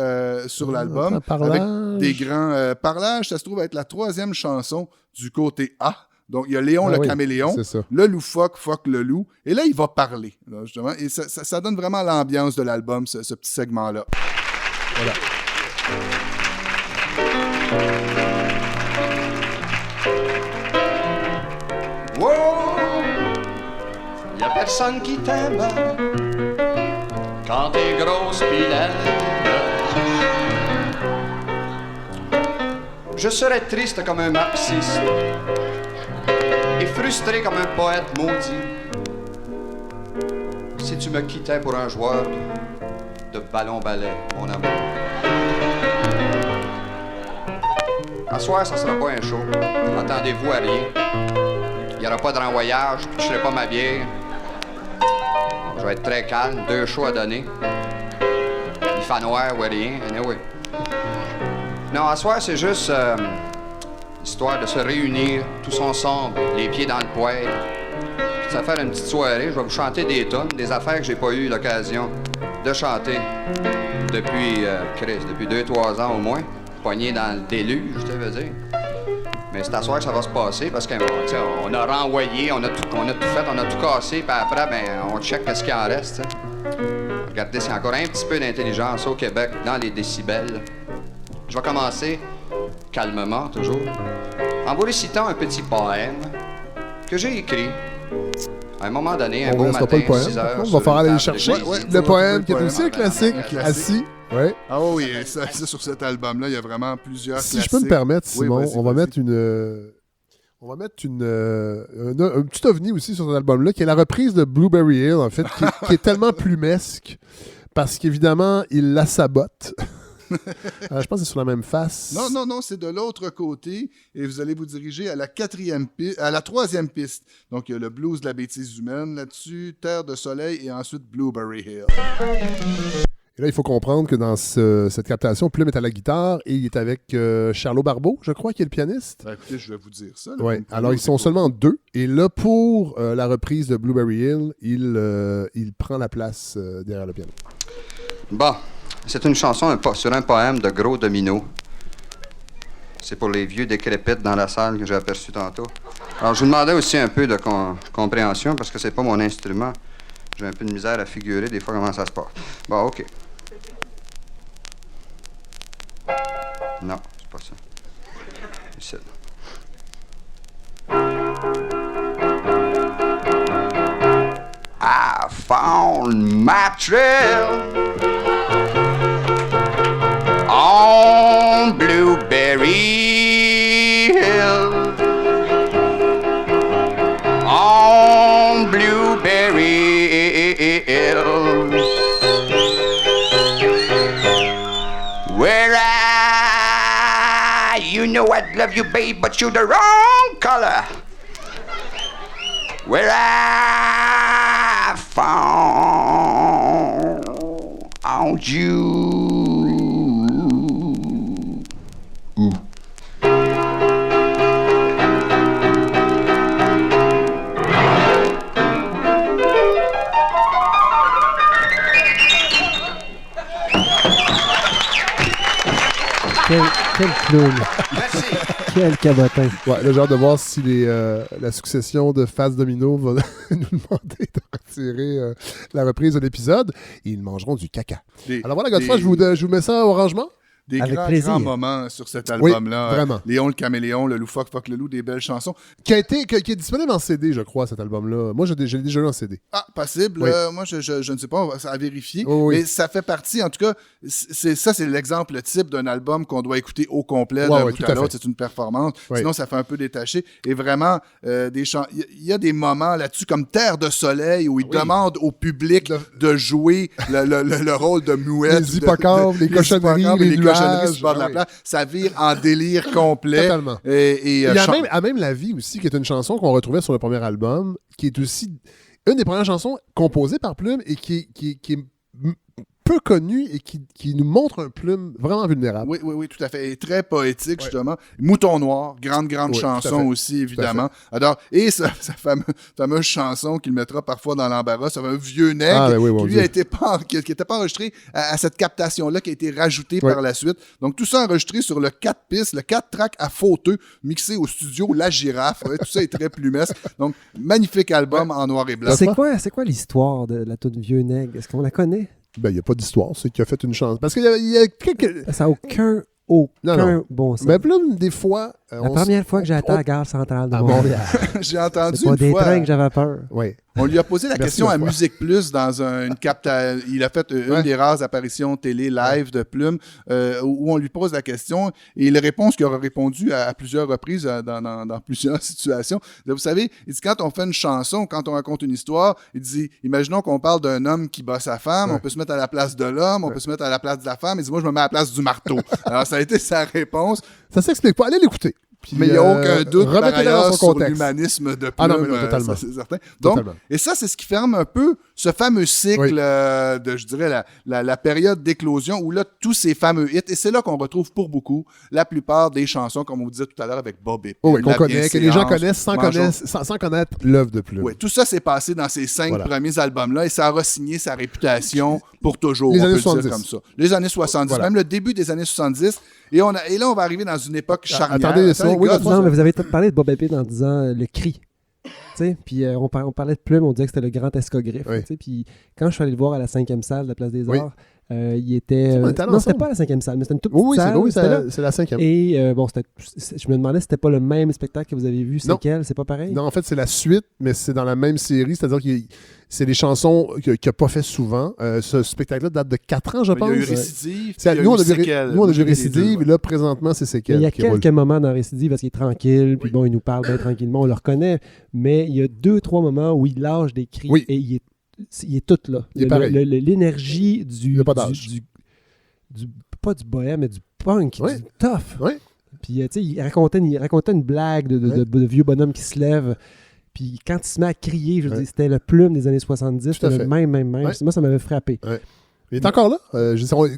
sur l'album. Avec des grands parlages. Ça se trouve être la 3e chanson du côté A. Donc, il y a Léon le caméléon, le loufoque, fuck le loup. Et là, il va parler, là, justement. Et ça donne vraiment l'ambiance de l'album, ce petit segment-là. Voilà. Wow! Y'a personne qui t'aime quand t'es grosse pis laide. Je serais triste comme un marxiste et frustré comme un poète maudit si tu me quittais pour un joueur de ballon-ballet, mon amour. À soir, ça sera pas un show. Attendez-vous à rien. Il n'y aura pas de renvoyage, puis je serai pas ma bière. Je vais être très calme, 2 shows à donner. Il fait noir ou rien, anyway. Non, à soir, c'est juste histoire de se réunir tous ensemble, les pieds dans le poêle. Puis de se faire une petite soirée. Je vais vous chanter des tonnes, des affaires que j'ai pas eu l'occasion de chanter depuis 2-3 ans au moins. Pogné dans le déluge, je veux dire. Mais c'est à soir que ça va se passer parce qu'on a renvoyé, on a tout fait, on a tout cassé, puis après, on check qu'est-ce qu'il en reste. T'sais. Regardez, c'est encore un petit peu d'intelligence au Québec dans les décibels. Je vais commencer calmement, toujours, en vous récitant un petit poème que j'ai écrit à un moment donné, un beau matin, pas le poème. 6 heures. On va falloir aller le chercher. Le poème qui est aussi un classique, assis. Ouais. Ah oui, ça, sur cet album-là, il y a vraiment plusieurs classiques. Si je peux me permettre, Simon, oui, on va mettre un petit ovni aussi sur cet album-là, qui est la reprise de Blueberry Hill, en fait, qui est tellement plumesque, parce qu'évidemment, il la sabote. Je pense que c'est sur la même face. Non, c'est de l'autre côté, et vous allez vous diriger à la 3e piste. Donc, il y a le blues de la bêtise humaine là-dessus, Terre de soleil, et ensuite Blueberry Hill. Et là, il faut comprendre que dans cette captation, Plume est à la guitare et il est avec Charlot Barbeau, je crois, qui est le pianiste. Ben, écoutez, je vais vous dire ça. Ouais. Alors, ils sont seulement 2. Et là, pour la reprise de Blueberry Hill, il prend la place derrière le piano. Bon, c'est une chanson sur un poème de Gros Domino. C'est pour les vieux décrépites dans la salle que j'ai aperçu tantôt. Alors, je vous demandais aussi un peu de compréhension parce que c'est pas mon instrument. J'ai un peu de misère à figurer des fois comment ça se passe. Bon, OK. Non, c'est pas ça. Ici. I found my trail on Blueberry Hill. On Blueberry where you know I'd love you, babe, but you're the wrong color. Where I found you. Ooh. Quel clown. Merci. Quel cabotin. Ouais, là, j'ai hâte de voir si la succession de Face Domino va nous demander de retirer la reprise de l'épisode. Et ils mangeront du caca. Alors voilà, Godefroy, je vous mets ça au rangement. Des Avec grands, plaisir. grands moments sur cet album-là. Oui, vraiment. Léon le caméléon, le loufoque, fuck le loup, des belles chansons. Qui est disponible en CD, je crois, cet album-là. Moi, je l'ai déjà eu en CD. Ah, possible. Oui. Moi, je ne sais pas, ça à vérifier. Oui. Mais ça fait partie, en tout cas, c'est l'exemple type d'un album qu'on doit écouter au complet d'un bout à l'autre. C'est une performance. Oui. Sinon, ça fait un peu détaché. Et vraiment, il y a des moments là-dessus, comme Terre de Soleil, où il demande au public de jouer le rôle de muette. Les hippocampes, les cochonneries, les cochonneries sur le bord de la place. Ça vire en délire complet. Totalement. Et il y a même La Vie aussi, qui est une chanson qu'on retrouvait sur le premier album, qui est aussi une des premières chansons composées par Plume et qui est peu connu et qui nous montre un Plume vraiment vulnérable. Oui, tout à fait. Et très poétique, justement. Mouton Noir, grande chanson aussi, évidemment. Alors, et sa fameuse chanson qu'il mettra parfois dans l'embarras, c'est un vieux nègre qui lui n'était pas enregistré à cette captation-là, qui a été rajoutée par la suite. Donc, tout ça enregistré sur le 4 pistes, le 4 tracks à fauteux, mixé au studio La Girafe. Tout ça est très plumesque. Donc, magnifique album en noir et blanc. C'est quoi l'histoire de la toute vieux nègre? Est-ce qu'on la connaît? Ben, il n'y a pas d'histoire, c'est qu'il a fait une chance. Parce qu'il y a quelques... Ça n'a aucun bon sens. Mais Plume, des fois... La première fois que j'ai été à la gare centrale de Montréal. J'ai entendu c'est pas des trains que j'avais peur. Oui. On lui a posé la question à Musique Plus dans une captation. Il a fait une des rares apparitions télé live de Plume où on lui pose la question et il répond ce qu'il aura répondu à plusieurs reprises dans plusieurs situations. Vous savez, il dit quand on fait une chanson, quand on raconte une histoire, il dit imaginons qu'on parle d'un homme qui bat sa femme, on peut se mettre à la place de l'homme, on peut se mettre à la place de la femme. Il dit moi je me mets à la place du marteau. Alors ça a été sa réponse. Ça s'explique pas. Allez l'écouter. Puis, mais il n'y a aucun doute par ailleurs sur contexte. l'humanisme de Plume. Ah non, mais totalement. Ça, c'est certain. Donc, et ça, c'est ce qui ferme un peu ce fameux cycle de, je dirais, la période d'éclosion où là, tous ces fameux hits, et c'est là qu'on retrouve pour beaucoup la plupart des chansons, comme on vous disait tout à l'heure avec Bob et Pim, qu'on connaît, que les gens connaissent sans connaître l'œuvre de Plume. Oui, tout ça s'est passé dans ces 5 premiers albums-là et ça a re-signé sa réputation pour toujours, les on années peut 70. le dire comme ça. Les années 70, même le début des années 70. Et là, on va arriver dans une époque charnière. Attendez, non, mais vous avez parlé de Bob Épine en disant le cri. Puis on parlait de Plume, on disait que c'était le grand escogriffe. Puis quand je suis allé le voir à la 5e salle de la Place des Arts, il était... non, c'était pas la 5e salle, mais c'était une toute petite salle. Oui, c'est la 5e. Et bon, je me demandais si c'était pas le même spectacle que vous avez vu. C'est quel? C'est pas pareil? Non, en fait, c'est la suite, mais c'est dans la même série. C'est-à-dire que c'est des chansons qu'il n'a pas fait souvent. Ce spectacle-là date de 4 ans, je pense. Il y a eu Récidive. Nous, on a vu Récidive, et là, présentement, c'est Séquelles. Il y a quelques moments dans Récidive parce qu'il est tranquille, puis bon, il nous parle bien tranquillement, on le reconnaît, mais il y a 2-3 moments où il lâche des cris et il est tout là. Il est pareil. L'énergie pas du bohème, mais du punk, du tough. Oui. Puis, tu sais, il racontait une blague de vieux bonhomme qui se lève. Puis quand il se met à crier, je veux dire, c'était le Plume des années 70, c'était le même. Ouais. Moi, ça m'avait frappé. Ouais. Il est encore là.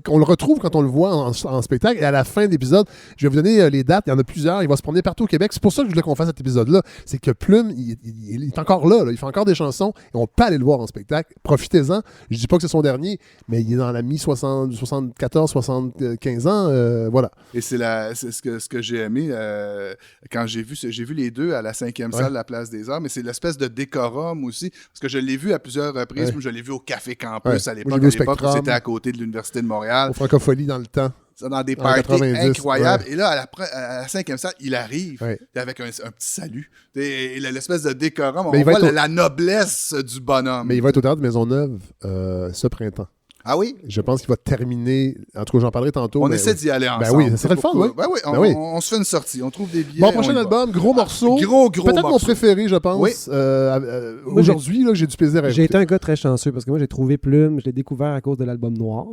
On le retrouve quand on le voit en spectacle. Et à la fin de l'épisode, je vais vous donner les dates. Il y en a plusieurs. Il va se promener partout au Québec. C'est pour ça que je voulais qu'on fasse cet épisode-là. C'est que Plume, il est encore là. Il fait encore des chansons. Et on peut aller le voir en spectacle. Profitez-en. Je dis pas que c'est son dernier, mais il est dans la mi-74, 75 ans. Voilà. Et c'est ce que j'ai aimé quand j'ai vu les deux à la 5e salle de la Place des Arts. Mais c'est l'espèce de décorum aussi. Parce que je l'ai vu à plusieurs reprises. Moi, je l'ai vu au Café Campus à l'époque. C'était à côté de l'Université de Montréal. Au Francophonie dans le temps. Dans des parties incroyables. Et là, à la 5e salle, il arrive avec un petit salut. Et l'espèce de décorum, on voit la noblesse du bonhomme. Mais il va être au Théâtre de Maisonneuve ce printemps. Ah oui? Je pense qu'il va terminer. En tout cas, j'en parlerai tantôt. On essaie d'y aller ensemble. Ben oui, ça serait le fun, oui. On se fait une sortie. On trouve des billets. Bon, prochain album, gros morceau. Gros peut-être morceau. mon préféré, je pense. Oui. Aujourd'hui, j'ai du plaisir à écouter. J'ai été un gars très chanceux parce que moi, j'ai trouvé Plume. Je l'ai découvert à cause de l'album Noir,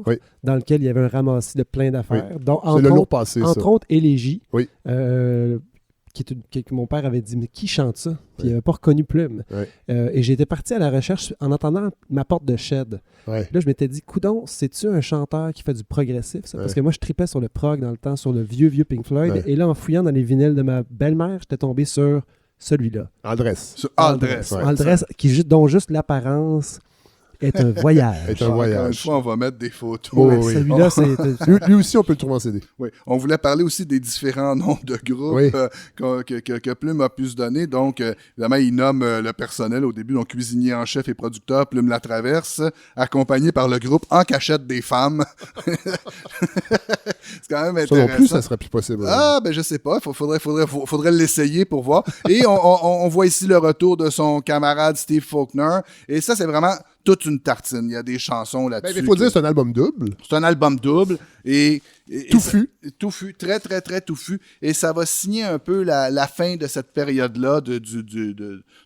dans lequel il y avait un ramassis de plein d'affaires. C'est le lourd passé, ça. Entre autres, Élégie. Oui. Que mon père avait dit, mais qui chante ça? Puis il n'avait pas reconnu Plume. Et j'étais parti à la recherche en entendant Ma porte de Shed. Là, je m'étais dit, coudonc, c'est-tu un chanteur qui fait du progressif, ça? Parce que moi, je tripais sur le prog dans le temps, sur le vieux Pink Floyd. Et là, en fouillant dans les vinyles de ma belle-mère, j'étais tombé sur celui-là. Aldress. Sur Aldress. Aldress, dont juste l'apparence est un voyage. Encore une fois, on va mettre des photos. Celui-là, c'est... Lui aussi, on peut le trouver en CD. Oui. On voulait parler aussi des différents noms de groupes que Plume a pu se donner. Donc, évidemment, il nomme le personnel au début, donc cuisinier en chef et producteur, Plume la Traverse, accompagné par le groupe En Cachette des Femmes. C'est quand même intéressant. Ça non plus, ça serait plus possible. Ah, ben je sais pas. Faudrait l'essayer pour voir. Et on voit ici le retour de son camarade Steve Faulkner. Et ça, c'est vraiment toute une tartine. Il y a des chansons là-dessus. Il faut dire que c'est un album double. C'est un album double. Et touffu. Touffu. Très, très, très touffu. Et ça va signer un peu la fin de cette période-là de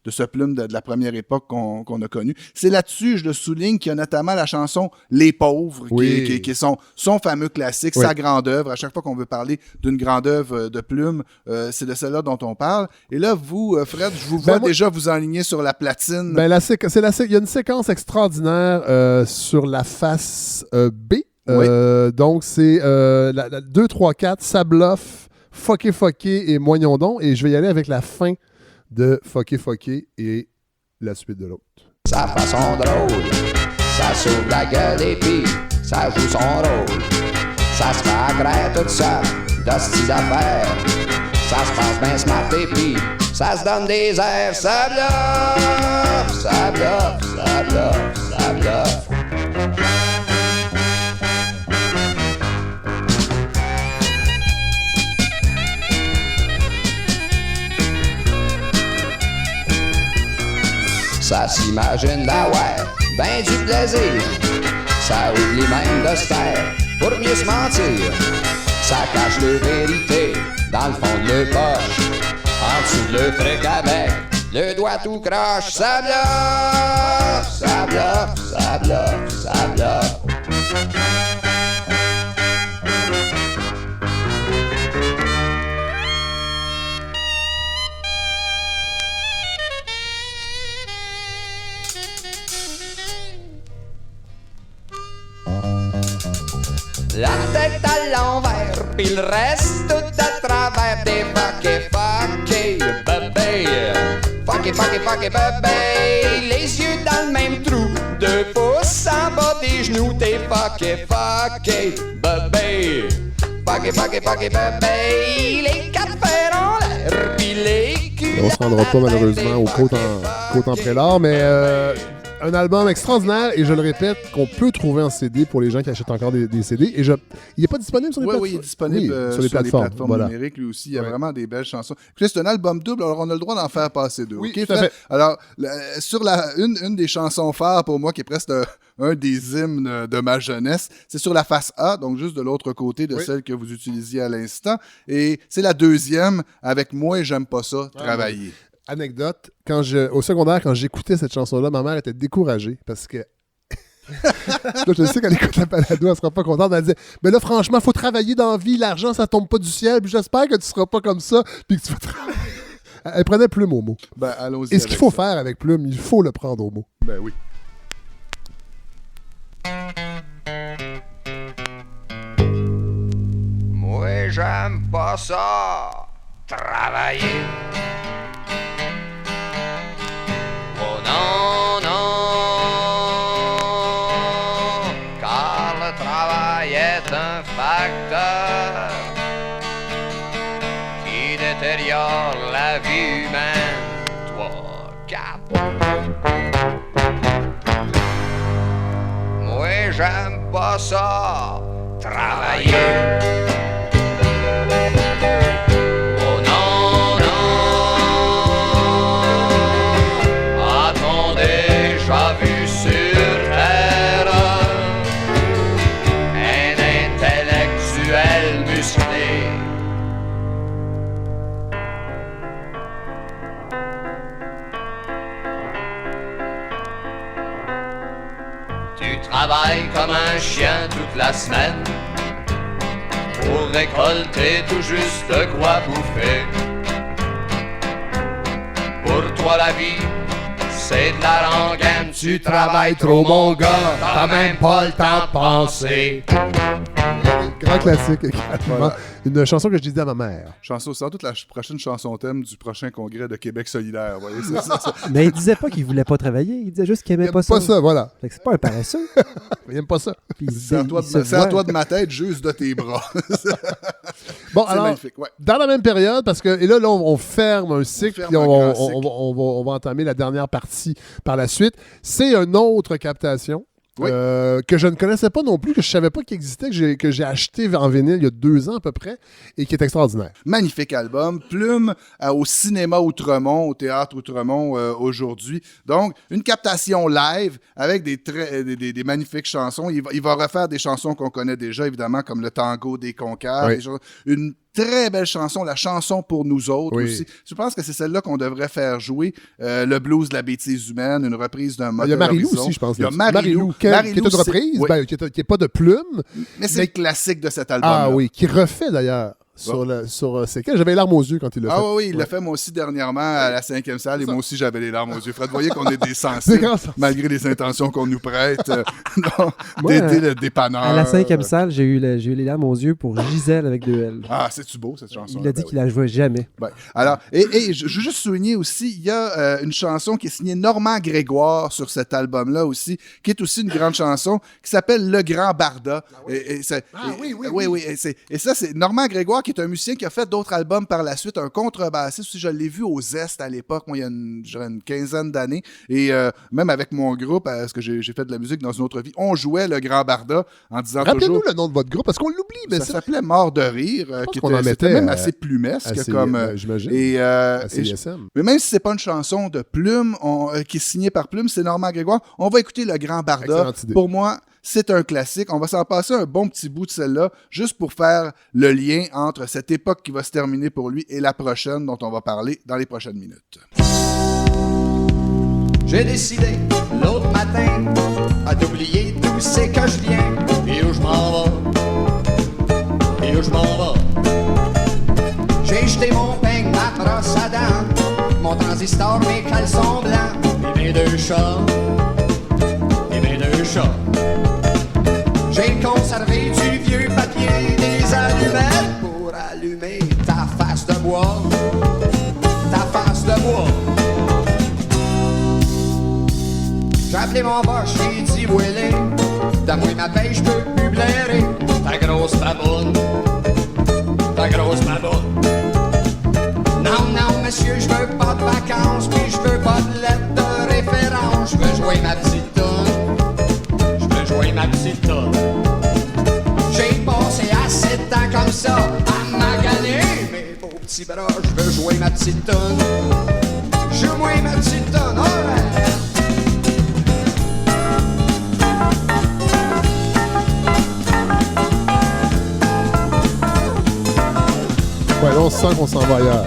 ce plume de la première époque qu'on a connue. C'est là-dessus, je le souligne, qu'il y a notamment la chanson Les Pauvres, qui est son fameux classique, sa grande œuvre. À chaque fois qu'on veut parler d'une grande œuvre de plume, c'est de celle-là dont on parle. Et là, vous, Fred, je vous vois déjà vous enligner sur la platine. Ben, il y a une séquence extraordinaire sur la face B. Donc, c'est 2, 3, 4, Ça bluffe, Foqué et Moignon don. Et je vais y aller avec la fin de Foqué et la suite de l'autre. Sa façon drôle, ça s'ouvre la gueule et puis ça joue son rôle. Ça se fait agréer toute seule de ces affaires. Ça se passe bien smart et puis ça se donne des airs. Ça bluffe, ça bluffe, ça bluffe, ça bluffe. Ça s'imagine d'avoir ben du plaisir. Ça oublie même de se taire pour mieux se mentir. Ça cache le vérité dans le fond de le poche. En dessous de le fric avec le doigt tout croche. Ça bluffe, ça bluffe, ça bluffe, ça bluffe. La tête à l'envers, pis le reste tout à travers. Des fucké, bébé. Fucké, bébé. Les yeux dans le même trou, 2 pouces en bas des genoux. T'es fucké, bébé. Fucké, bébé. Les 4 fers en l'air, pis les culs. On se rendra pas malheureusement au Côte en Prélard, mais un album extraordinaire, et je le répète, qu'on peut trouver en CD pour les gens qui achètent encore des CD. Et il n'est pas disponible sur les plateformes? Oui, il est disponible sur les plateformes numériques, lui aussi. Il y a vraiment des belles chansons. Puis c'est un album double, alors on a le droit d'en faire passer 2. Oui, okay, tout à fait. Alors, sur une des chansons phares pour moi, qui est presque un des hymnes de ma jeunesse, c'est sur la face A, donc juste de l'autre côté de celle que vous utilisiez à l'instant. Et c'est la deuxième, avec Moi, j'aime pas ça, travailler. Anecdote, au secondaire, quand j'écoutais cette chanson-là, ma mère était découragée parce que là, je sais qu'elle écoute la balado, elle sera pas contente. Elle disait, mais là, franchement, il faut travailler dans la vie, l'argent, ça tombe pas du ciel, puis j'espère que tu seras pas comme ça, puis que tu vas travailler. Elle prenait Plume au mot. Ben, allons-y. Et ce qu'il faut faire avec Plume, il faut le prendre au mot. Ben oui. Moi, j'aime pas ça, travailler. Oh non, non, car le travail est un facteur qui détériore la vie humaine. 3, 4. Moi, j'aime pas ça, travailler. Travaille comme un chien toute la semaine pour récolter tout juste de quoi bouffer. Pour toi la vie, c'est de la rengaine. Tu travailles trop mon gars, t'as même pas le temps de penser. Grand classique également. Voilà. Une chanson que je disais à ma mère. Chanson, c'est toute la prochaine chanson thème du prochain congrès de Québec solidaire. Vous voyez, c'est ça. Mais il disait pas qu'il voulait pas travailler, il disait juste qu'il aimait pas ça. Il aime pas ça, voilà. Fait que c'est pas un paresseux. Il aime pas ça. C'est à toi de ma tête, juste de tes bras. Bon, c'est alors, magnifique, ouais. Dans la même période, parce que là on ferme un cycle, puis on va entamer la dernière partie par la suite. C'est une autre captation que je ne connaissais pas non plus, que je savais pas qu'il existait, que j'ai acheté en vinyle il y a 2 ans à peu près, et qui est extraordinaire. Magnifique album. Plume au cinéma Outremont, au théâtre Outremont aujourd'hui. Donc, une captation live avec des magnifiques chansons. Il va refaire des chansons qu'on connaît déjà, évidemment, comme le Tango des Conquêtes. Une très belle chanson, la chanson pour nous autres aussi. Je pense que c'est celle-là qu'on devrait faire jouer. Le blues de la bêtise humaine, une reprise d'un moteur. Il y a Marie-Lou aussi, je pense. Il y a Marie-Lou qui est une reprise, qui n'est pas de Plume. Mais c'est le classique de cet album. Ah oui, qui refait d'ailleurs. C'est quel? J'avais les larmes aux yeux quand il l'a fait. Ah oui, il l'a fait moi aussi dernièrement à la 5e salle et moi aussi j'avais les larmes aux yeux. Fred, vous voyez qu'on est des sensibles malgré les intentions qu'on nous prête d'aider le dépanneur. À la 5e salle, j'ai eu les larmes aux yeux pour Gisèle avec 2 L. Ah, c'est-tu beau cette chanson? Il a dit qu'il la jouait jamais. Ben, alors, et je veux juste souligner aussi, il y a une chanson qui est signée Normand Grégoire sur cet album-là aussi, qui est aussi une grande chanson, qui s'appelle Le Grand Barda. Oui, Et ça, c'est Normand Grégoire qui est un musicien qui a fait d'autres albums par la suite, un contrebassiste aussi. Je l'ai vu au Zest à l'époque, moi, il y a une quinzaine d'années. Et même avec mon groupe, parce que j'ai fait de la musique dans une autre vie, on jouait le Grand Barda en disant toujours... Rappelez-nous le nom de votre groupe, parce qu'on l'oublie. Mais ça s'appelait Mort de rire, qui était même assez plumesque. J'imagine. Mais même si c'est pas une chanson de Plume, qui est signée par Plume, c'est Normand Grégoire. On va écouter le Grand Barda. Pour moi, c'est un classique. On va s'en passer un bon petit bout de celle-là, juste pour faire le lien entre cette époque qui va se terminer pour lui et la prochaine dont on va parler dans les prochaines minutes. J'ai décidé l'autre matin d'oublier d'où c'est que je viens et où je m'en vais. Et où je m'en vais. J'ai jeté mon peigne, ma brosse à dents, mon transistor, mes caleçons blancs et mes 2 chats. Et mes 2 chats. J'ai conservé du vieux papier, des allumettes pour allumer ta face de bois. Ta face de bois. J'ai appelé mon boss, j'ai dit Willy, donne-moi ma paye, je peux plus blairer. Ta grosse baboune. Ta grosse baboune. Non, monsieur, je veux pas de vacances, puis je veux pas de lettre de référence. Je veux jouer ma petite toune. Je veux jouer ma petite toune. J'ai passé assez de temps comme ça à maganer mes beaux petits bras. Je veux jouer ma petite toune. Joue-moi ma petite toune, alright. Ouais, là, on sent qu'on s'en va ailleurs.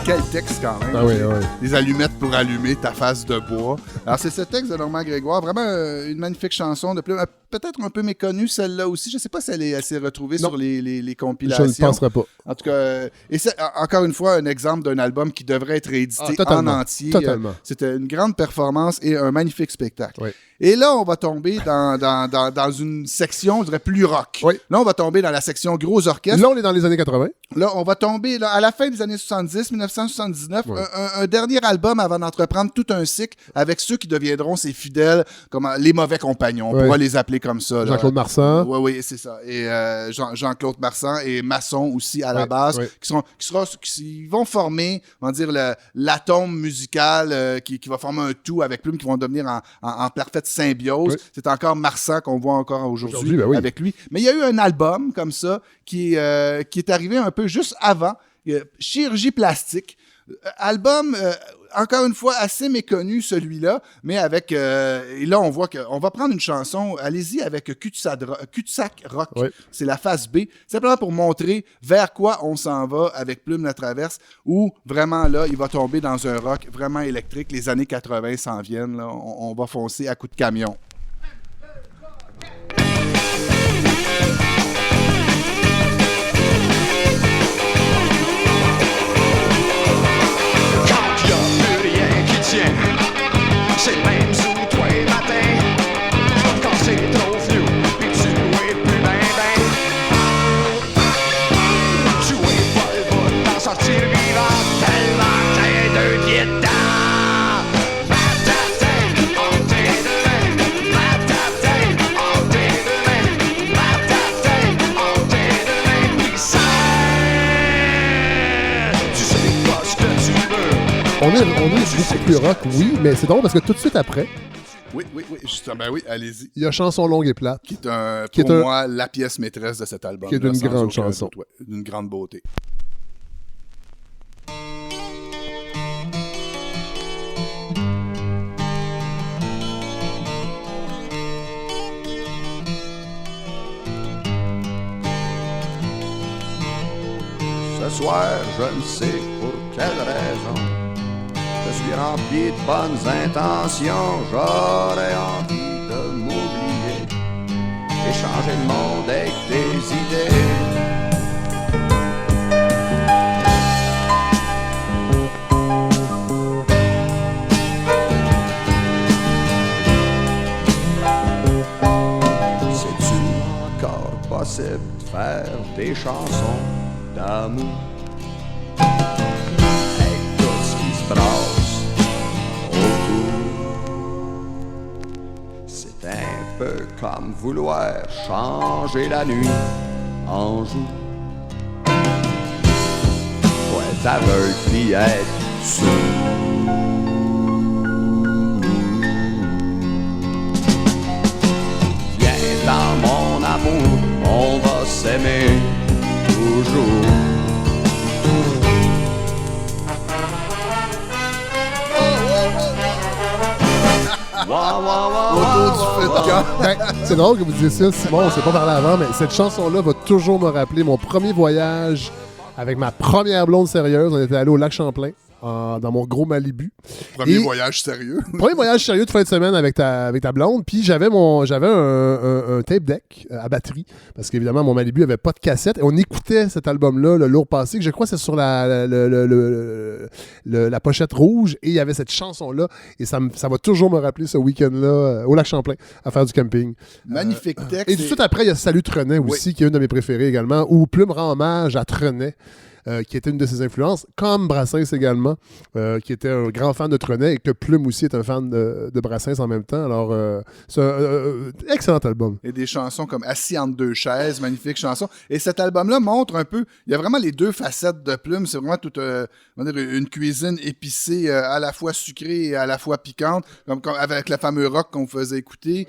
Quel texte quand même. Ah oui. Des allumettes pour allumer ta face de bois. Alors c'est ce texte de Normand Grégoire, vraiment une magnifique chanson de Plume. Peut-être un peu méconnue celle-là aussi. Je ne sais pas si elle s'est retrouvée sur les compilations. Je ne penserais pas. En tout cas, et c'est encore une fois un exemple d'un album qui devrait être réédité en entier. Totalement. C'était une grande performance et un magnifique spectacle. Oui. Et là, on va tomber dans une section, je dirais, plus rock. Oui. Là, on va tomber dans la section gros orchestre. Là, on est dans les années 80. Là, on va tomber à la fin des années 70, 1979, un dernier album avant d'entreprendre tout un cycle avec ceux qui deviendront ses fidèles, comme les mauvais compagnons. On pourra les appeler comme ça. Jean-Claude Marsan. Oui, c'est ça. Et Jean-Claude Marsan et Masson aussi à la base, qui vont former, on va dire, l'atome musical qui va former un tout avec Plume, qui vont devenir en parfaite symbiose. Oui. C'est encore Marsan qu'on voit encore aujourd'hui avec lui. Mais il y a eu un album comme ça qui est arrivé un peu juste avant, Chirurgie plastique. Album, encore une fois, assez méconnu celui-là, mais avec... et là, on voit qu'on va prendre une chanson, allez-y avec Cul-de-sac Rock. Oui. C'est la face B, simplement pour montrer vers quoi on s'en va avec Plume la Traverse, où vraiment là, il va tomber dans un rock vraiment électrique. Les années 80 s'en viennent, là, on va foncer à coups de camion. C'est le même sous toi et matin. Quand c'est trop vieux, puis tu es plus ben. Tu es pas le bout d'en sortir vivant, tellement t'es 2 pieds dedans. Matatin, on t'est demain. Matatin, on t'est demain. Matatin, on t'est demain. Puis ça, tu sais pas ce que tu veux. On est beaucoup plus rock, oui, mais c'est drôle parce que tout de suite après, Oui, justement, ben oui, allez-y. Il y a Chanson longue et plate. Qui est pour moi la pièce maîtresse de cet album. Qui est d'une grande chanson. D'une grande beauté. Ce soir, je ne sais pour quelle raison, je suis rempli de bonnes intentions. J'aurais envie de m'oublier et changer le monde avec des idées. C'est-tu encore possible de faire des chansons d'amour avec tout ce qui se brasse autour? C'est un peu comme vouloir changer la nuit en jour. Faut être aveugle puis être sourd. Viens dans mon amour, on va s'aimer toujours. Autour du feu de camp. Ben, c'est drôle que vous disiez ça, Simon, on s'est pas parlé avant, mais cette chanson-là va toujours me rappeler mon premier voyage avec ma première blonde sérieuse. On était allé au lac Champlain. Dans mon gros Malibu. Premier voyage sérieux. Premier voyage sérieux de fin de semaine avec ta blonde. Puis j'avais un tape deck à batterie. Parce qu'évidemment, mon Malibu n'avait pas de cassette. Et on écoutait cet album-là, Le Lourd Passé, que je crois que c'est sur la pochette rouge. Et il y avait cette chanson-là. Et ça va toujours me rappeler ce week-end-là au lac Champlain, à faire du camping. Magnifique texte. Et tout de suite après, il y a Salut Trenet aussi, qui est une de mes préférées également, où Plume rend hommage à Trenet. Qui était une de ses influences, comme Brassens également, qui était un grand fan de Trenet et que Plume aussi est un fan de Brassens en même temps. Alors, c'est un excellent album. Et des chansons comme Assis entre deux chaises, magnifique chanson. Et cet album-là montre un peu, il y a vraiment les deux facettes de Plume. C'est vraiment toute une cuisine épicée, à la fois sucrée et à la fois piquante, comme avec le fameux rock qu'on faisait écouter.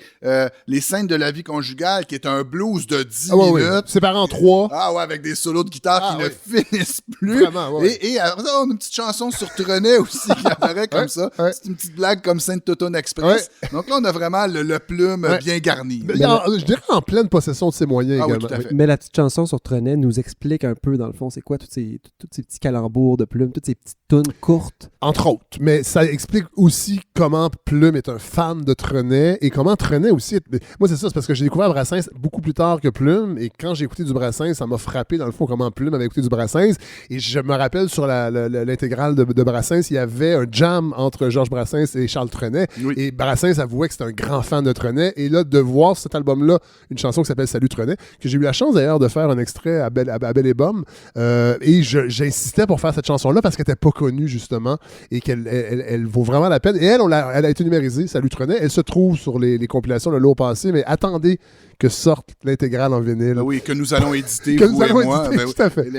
Les scènes de la vie conjugale, qui est un blues de 10 minutes. Oui. Séparé en 3. Ah ouais, avec des solos de guitare qui ne finissent plus. Vraiment, ouais. Et après ça, on a une petite chanson sur Trenet aussi qui apparaît comme ça. Ouais. C'est une petite blague comme Sainte-Totone Express. Ouais. Donc là, on a vraiment le Plume bien garni. Je dirais en pleine possession de ses moyens également. Oui, tout à fait. Mais la petite chanson sur Trenet nous explique un peu, dans le fond, c'est quoi tous ces petits calembours de Plume, toutes ces petites tounes courtes. Entre autres. Mais ça explique aussi comment Plume est un fan de Trenet et comment Trenet aussi... Moi, c'est ça, c'est parce que j'ai découvert Brassens beaucoup plus tard que Plume et quand j'ai écouté du Brassens, ça m'a frappé, dans le fond, comment Plume avait écouté du Brassens. Et je me rappelle, sur l'intégrale de Brassens, il y avait un jam entre Georges Brassens et Charles Trenet. Oui. Et Brassens avouait que c'était un grand fan de Trenet. Et là, de voir cet album-là, une chanson qui s'appelle Salut Trenet, que j'ai eu la chance d'ailleurs de faire un extrait à Belle et Bomme. Et j'insistais pour faire cette chanson-là parce qu'elle n'était pas connue, justement, et qu'elle vaut vraiment la peine. Et elle a été numérisée, Salut Trenet. Elle se trouve sur les compilations Le Lourd Passé, mais attendez que sorte l'intégrale en vinyle. Oui, que nous allons éditer, que vous nous allons et moi. Éditer, tout à fait.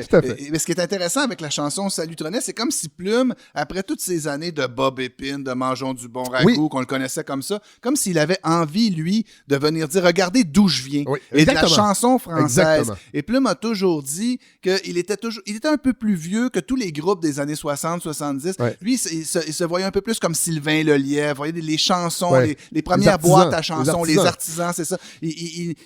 Mais ce qui est intéressant avec la chanson Salut Trenet, c'est comme si Plume, après toutes ces années de Bob Épine, de Mangeons du bon ragoût, qu'on le connaissait comme ça, comme s'il avait envie, lui, de venir dire, regardez d'où je viens. Oui, et de la chanson française. Exactement. Et Plume a toujours dit qu'il était un peu plus vieux que tous les groupes des années 60-70. Ouais. Lui, il se voyait un peu plus comme Sylvain Lelièvre, voyez, les chansons, les premières boîtes à chansons, les artisans, c'est ça.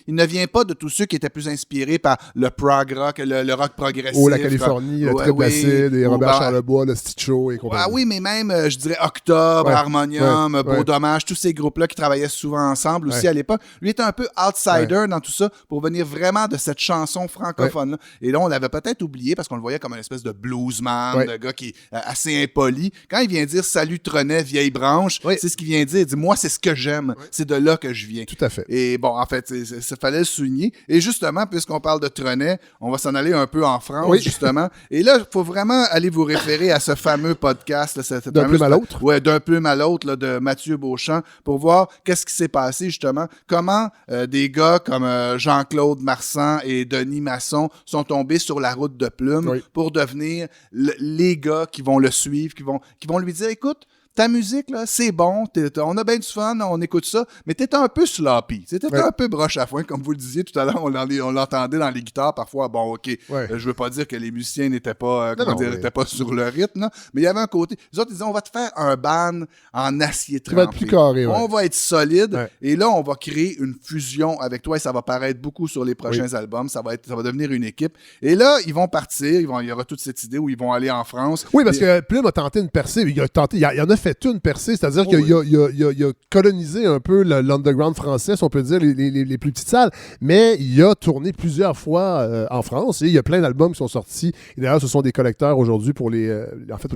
Il ne vient pas de tous ceux qui étaient plus inspirés par le prog rock, le rock progressif. La Californie, le Triple Acid, et Robert Charlebois, le Stitcho et compagnie. Ah oui, mais même, je dirais, Octobre, Harmonium, Beau Dommage, tous ces groupes-là qui travaillaient souvent ensemble aussi à l'époque. Lui était un peu outsider dans tout ça pour venir vraiment de cette chanson francophone-là. Et là, on l'avait peut-être oublié parce qu'on le voyait comme une espèce de bluesman, de gars qui est assez impoli. Quand il vient dire « Salut Trenet, vieille branche », c'est ce qu'il vient dire. Il dit « Moi, c'est ce que j'aime. C'est de là que je viens. » Tout à fait. Et bon, en fait, ça fallait le souligner. Et justement, puisqu'on parle de Trenet, on va s'en aller un peu en France, justement. Et là, il faut vraiment aller vous référer à ce fameux podcast. D'un plume à l'autre. Oui, D'un plume à l'autre de Mathieu Beauchamp pour voir qu'est-ce qui s'est passé, justement. Comment des gars comme Jean-Claude Marsan et Denis Masson sont tombés sur la route de Plume pour devenir les gars qui vont le suivre, qui vont lui dire, écoute, ta musique, là, c'est bon, on a bien du fun, on écoute ça, mais t'es un peu sloppy. T'es un peu broche à foin, comme vous le disiez tout à l'heure, on l'entendait dans les guitares parfois. Bon, OK, je veux pas dire que les musiciens n'étaient pas, étaient pas sur le rythme, là, mais il y avait un côté. Les autres, ils disaient, on va te faire un band en acier trempé. Tu vas être plus carré, on va être solide, et là, on va créer une fusion avec toi, et ça va paraître beaucoup sur les prochains albums. Ça va devenir une équipe. Et là, ils vont partir, il y aura toute cette idée où ils vont aller en France. Oui, parce que Plume a tenté une percée. Il en a fait une percée, c'est-à-dire qu'il a colonisé un peu l'underground français, si on peut dire, les plus petites salles, mais il a tourné plusieurs fois en France et il y a plein d'albums qui sont sortis. Et d'ailleurs, ce sont des collecteurs aujourd'hui pour les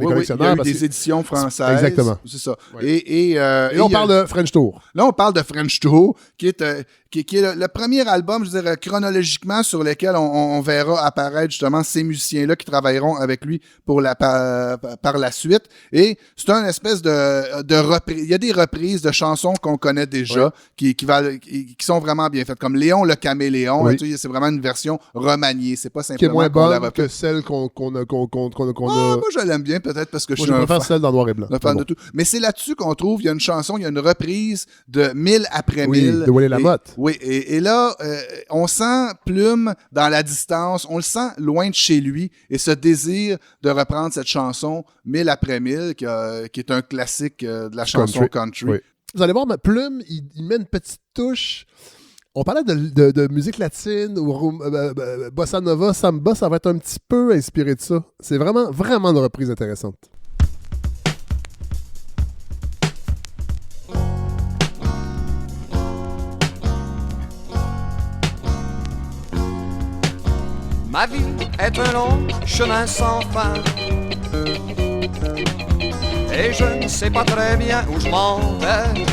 collectionneurs. Il y a eu des éditions françaises. Exactement. C'est ça. Ouais. Et là, on parle de French Tour. Là, on parle de French Tour, qui est le premier album, je dirais, chronologiquement, sur lequel on verra apparaître justement ces musiciens-là qui travailleront avec lui par la suite. Et c'est une espèce de reprise. Il y a des reprises de chansons qu'on connaît déjà qui sont vraiment bien faites. Comme Léon le Caméléon, là, c'est vraiment une version remaniée. C'est pas simplement qui est moins bonne que celle qu'on a. Moi, je l'aime bien, peut-être parce que je préfère celle dans noir et blanc. De tout. Mais c'est là-dessus qu'on trouve, il y a une chanson, il y a une reprise de 1000 après 1000. De Willy Lamotte. Oui, et là, on sent Plume dans la distance, on le sent loin de chez lui, et ce désir de reprendre cette chanson 1000 après 1000, qui est un classique de la chanson country. Oui. Vous allez voir, Plume, il met une petite touche. On parlait de musique latine ou bossa nova, samba, ça va être un petit peu inspiré de ça. C'est vraiment, vraiment une reprise intéressante. Ma vie est un long chemin sans fin et je ne sais pas très bien où je m'en vais.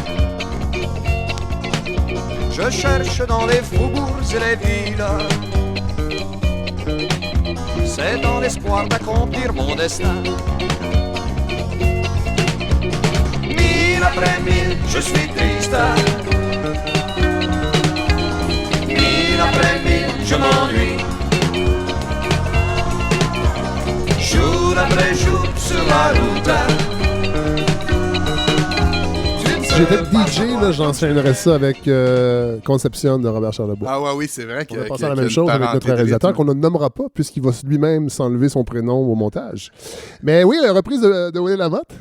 Je cherche dans les faubourgs et les villes, c'est dans l'espoir d'accomplir mon destin. 1000 après 1000, je suis triste. 1000 après 1000, je m'ennuie. Jour après jour sur la route. J'étais DJ, là, j'enchaînerais ça avec Conception de Robert Charlebois. Ah oui, c'est vrai. On a pensé à la même chose avec notre réalisateur qu'on ne nommera pas puisqu'il va lui-même s'enlever son prénom au montage. Mais oui, la reprise de Willy Lamotte.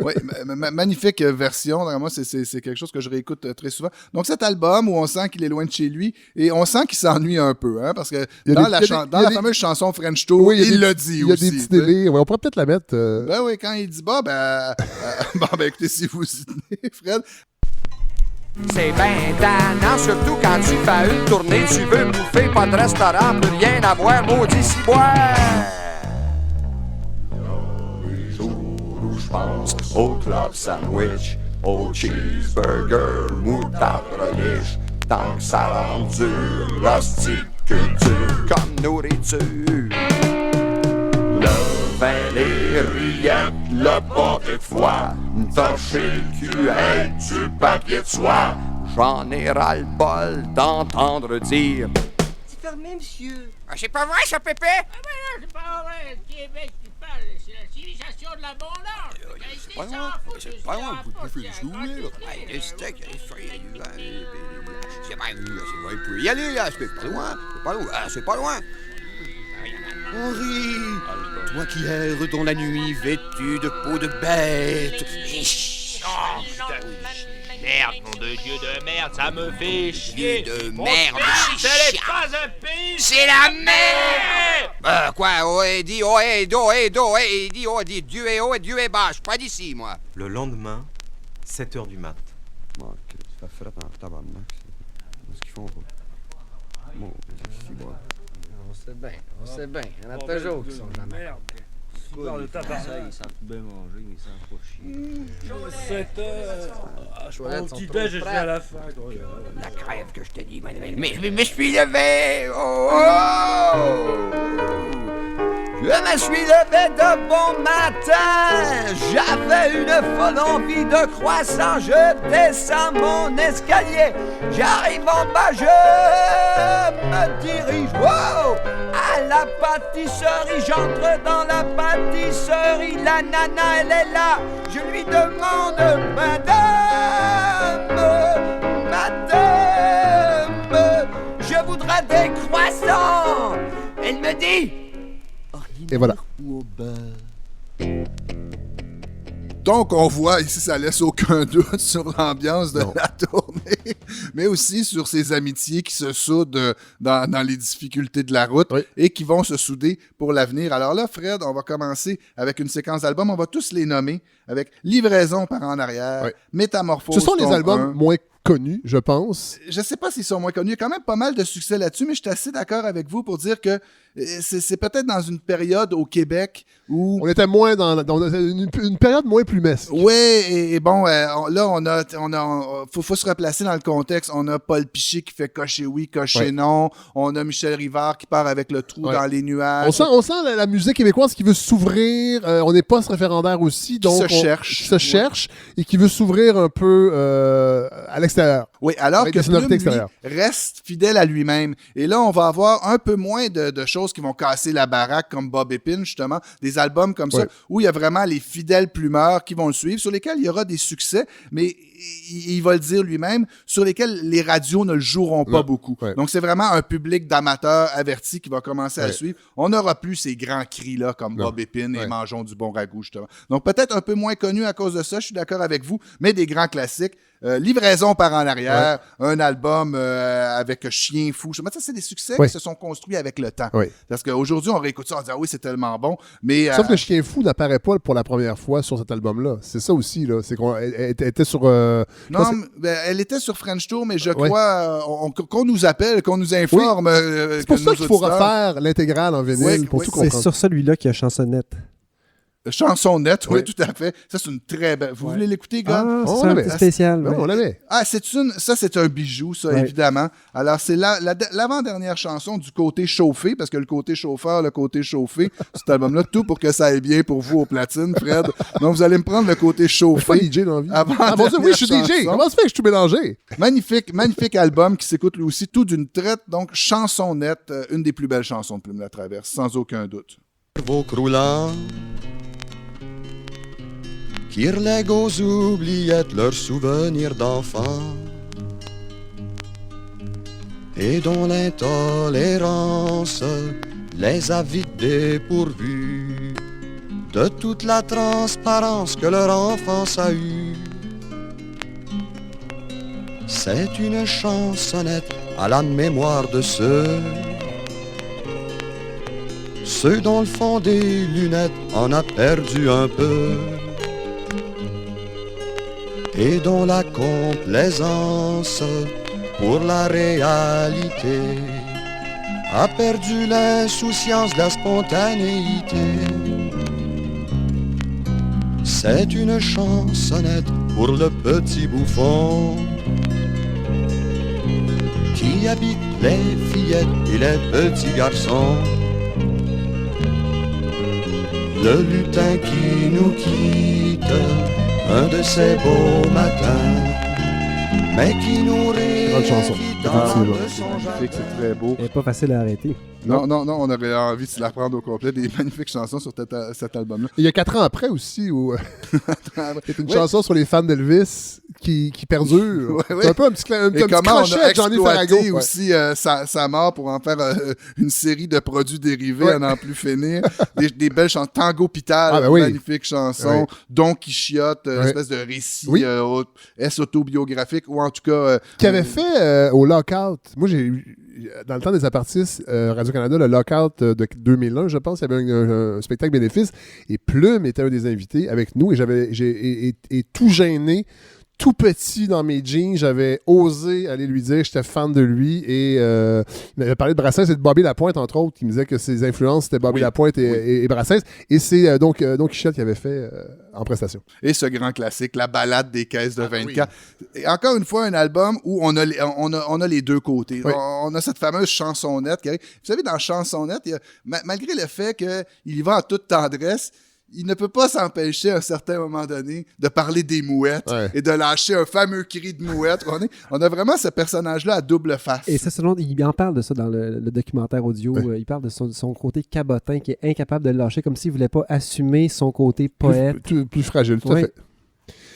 Oui, magnifique version. Moi, c'est quelque chose que je réécoute très souvent. Donc, cet album où on sent qu'il est loin de chez lui et on sent qu'il s'ennuie un peu, hein, parce que dans la fameuse chanson French Tour, il l'a dit aussi. Il y a des petits délires. On pourrait peut-être la mettre. Ben oui, quand il dit écoutez, si vous y tenez, Fred. C'est ben tannant, surtout quand tu fais une tournée, tu veux bouffer, pas de restaurant, plus rien à boire, maudit ciboire. J'pense au club sandwich, au cheeseburger, moutarde relish, tant que ça rend dur, l'hostie culture comme nourriture. Le vin, les rillettes, le pâté de foie, torcher le cul avec du papier de soie. J'en ai ras-le-bol d'entendre dire: c'est fermé, monsieur. Ah, c'est pas vrai, ça, Pépé? Ah, ben là, c'est pas vrai. Le Québec, tu parles, c'est la civilisation de l'abondance. C'est pas loin, c'est pas loin, vous pouvez faire du là. Les steaks, les frites, c'est pas vous pouvez y aller, là, c'est pas loin, c'est pas loin, c'est pas loin. Henri, toi qui erres dans la nuit vêtu de peau de bête. Merde, nom de Dieu de merde, ça me fait chier. Dieu de Mon merde, pays, ce n'est pas un pays. C'est la merde. Quoi, dit, Dieu est haut et Dieu est bas. Je suis pas d'ici, moi. Le lendemain, 7h du mat. Bon, ça fait fret en tabarnak. Qu'est-ce qu'ils font, pas? Bon, c'est bon. On sait bien. Il y en a toujours qui sont jamais. Merde. Super le tabac. Ça, ils savent bien manger, mais ils savent pas chier. 7h. Je prends mon petit déj jusqu'à la fin. La crève que je te dis, mais je me suis levé. Oh, oh. Je me suis levé de bon matin, j'avais une folle envie de croissant. Je descends mon escalier, j'arrive en bas, je me dirige à la pâtisserie. J'entre dans la pâtisserie, la nana elle est là. Je lui demande, madame, je voudrais des croissants. Elle me dit, et voilà. ou au beurre. Donc, on voit ici, ça laisse aucun doute sur l'ambiance de la tournée, mais aussi sur ces amitiés qui se soudent dans les difficultés de la route et qui vont se souder pour l'avenir. Alors là, Fred, on va commencer avec une séquence d'albums. On va tous les nommer avec Livraison par en arrière, Métamorphose. Ce sont les albums moins connus, je pense. Je sais pas s'ils sont moins connus. Il y a quand même pas mal de succès là-dessus, mais je suis assez d'accord avec vous pour dire que c'est peut-être dans une période au Québec où... On était moins dans une période moins plumesque. Oui, et bon, là, faut se replacer dans le contexte. On a Paul Piché qui fait cocher oui, cocher non. On a Michel Rivard qui part avec le trou dans les nuages. On sent la musique québécoise qui veut s'ouvrir. On est post-référendaire aussi, donc qui se cherche et qui veut s'ouvrir un peu à l'extérieur. Oui, alors que Plume, lui, reste fidèle à lui-même. Et là, on va avoir un peu moins de choses qui vont casser la baraque, comme Bob Epine, justement. Des albums comme ça, où il y a vraiment les fidèles plumeurs qui vont le suivre, sur lesquels il y aura des succès, mais il va le dire lui-même, sur lesquels les radios ne le joueront pas beaucoup. Donc, c'est vraiment un public d'amateurs avertis qui va commencer à le suivre. On n'aura plus ces grands cris-là, comme Bob Epine et Mangeons du bon ragoût, justement. Donc, peut-être un peu moins connu à cause de ça, je suis d'accord avec vous, mais des grands classiques. Livraison par en arrière, un album avec Chien fou. Ça, c'est des succès qui se sont construits avec le temps. Parce qu'aujourd'hui, on réécoute ça, on dit « Ah oui, c'est tellement bon ». Mais sauf que Chien fou n'apparaît pas pour la première fois sur cet album-là. C'est ça aussi, là. C'est qu'on était sur... non, elle était sur French Tour, mais je crois qu'on nous appelle, qu'on nous informe. C'est pour ça qu'il faut refaire l'intégrale en vinyle pour tout comprendre. C'est sur celui-là qu'il y a Chansonnette. Chansonnette, oui, tout à fait. Ça, c'est une très belle... Vous voulez l'écouter, gars? C'est un petit spécial. On l'avait. Ah, ça, c'est un bijou, ça, évidemment. Alors, c'est l'avant-dernière chanson du côté chauffé, parce que le côté chauffeur, le côté chauffé, cet album-là, tout pour que ça aille bien pour vous au platine, Fred. Donc, vous allez me prendre le côté chauffé. Je suis pas DJ dans la vie. Oui, je suis DJ. Comment ça fait que je suis mélangé? Magnifique album qui s'écoute lui aussi tout d'une traite. Donc, Chansonnette, une des plus belles chansons de Plume la Traverse, sans aucun doute. Vos croulants qui relèguent aux oubliettes leurs souvenirs d'enfants et dont l'intolérance les a vite dépourvus de toute la transparence que leur enfance a eue. C'est une chansonnette à la mémoire de ceux dont le fond des lunettes en a perdu un peu et dont la complaisance pour la réalité a perdu l'insouciance de la spontanéité. C'est une chansonnette pour le petit bouffon qui habite les fillettes et les petits garçons. Le lutin qui nous quitte un de ces beaux matins, mais qui nous réinvite dans le songe. C'est très beau. Elle n'est pas facile à arrêter. Non, on aurait envie de se la prendre au complet. Des magnifiques chansons sur cet album-là. Il y a 4 ans après aussi, où c'est une chanson sur les fans d'Elvis qui perdure. C'est un peu un petit crochet avec Johnny Farago. Aussi sa mort pour en faire une série de produits dérivés à n'en plus finir. Des belles chansons. Tango Pital, magnifique chanson. Don Quichotte, espèce de récit autobiographique, ou en tout cas... Qui avait fait au Lockout. Moi, j'ai eu... Dans le temps des apartistes, Radio-Canada, le Lockout de 2001, je pense, il y avait un spectacle bénéfice, et Plume était un des invités avec nous, et j'ai tout gêné tout petit dans mes jeans, j'avais osé aller lui dire que j'étais fan de lui et il m'avait parlé de Brassens et de Bobby Lapointe, entre autres, qui me disait que ses influences, c'était Bobby Lapointe et Brassens. Et c'est donc Quichotte qui avait fait en prestation. Et ce grand classique, la balade des caisses de 24. Et encore une fois, un album où on a les deux côtés. Oui. On a cette fameuse chansonnette qui arrive. Vous savez, dans Chansonnette, malgré le fait qu'il y va en toute tendresse, il ne peut pas s'empêcher à un certain moment donné de parler des mouettes et de lâcher un fameux cri de mouette. On a vraiment ce personnage-là à double face. Et ça, il en parle de ça dans le documentaire audio. Il parle de son côté cabotin qui est incapable de le lâcher, comme s'il ne voulait pas assumer son côté poète. Plus fragile, tout à fait.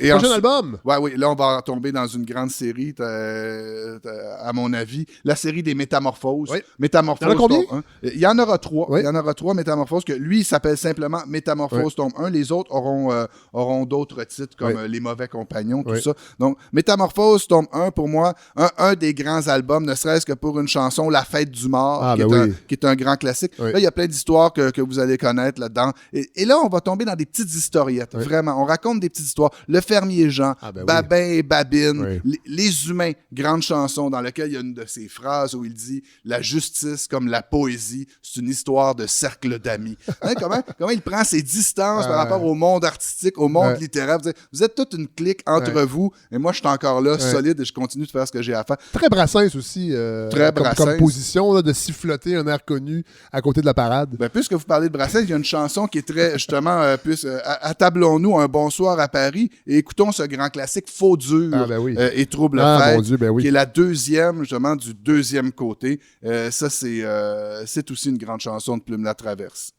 Et prochain album! Oui, là, on va tomber dans une grande série, à mon avis. La série des Métamorphoses. Oui. Métamorphoses. Il y en a combien? Il y en aura 3. Oui. Il y en aura 3 Métamorphoses. Que lui, il s'appelle simplement Métamorphose tome 1. Les autres auront d'autres titres comme Les Mauvais Compagnons, tout ça. Donc, Métamorphose tome 1, pour moi, un des grands albums, ne serait-ce que pour une chanson, La Fête du Mort, qui est un grand classique. Là, il y a plein d'histoires que vous allez connaître là-dedans. Et là, on va tomber dans des petites historiettes. Vraiment. On raconte des petites histoires. Le Fermier Jean, Babin et Babine, Les Humains, grande chanson dans laquelle il y a une de ses phrases où il dit « La justice comme la poésie, c'est une histoire de cercle d'amis. » Comment il prend ses distances par rapport au monde artistique, au monde littéraire. Vous êtes toute une clique entre vous, et moi, je suis encore là, solide, et je continue de faire ce que j'ai à faire. Très Brassens aussi, comme position, là, de siffloter un air connu à côté de la parade. Puisque vous parlez de Brassens, il y a une chanson qui est très, justement, attablons-nous un bonsoir à Paris, et écoutons ce grand classique Faux dur et Trouble Fête, qui est la deuxième, justement, du deuxième côté. Ça, c'est aussi une grande chanson de Plume la Traverse.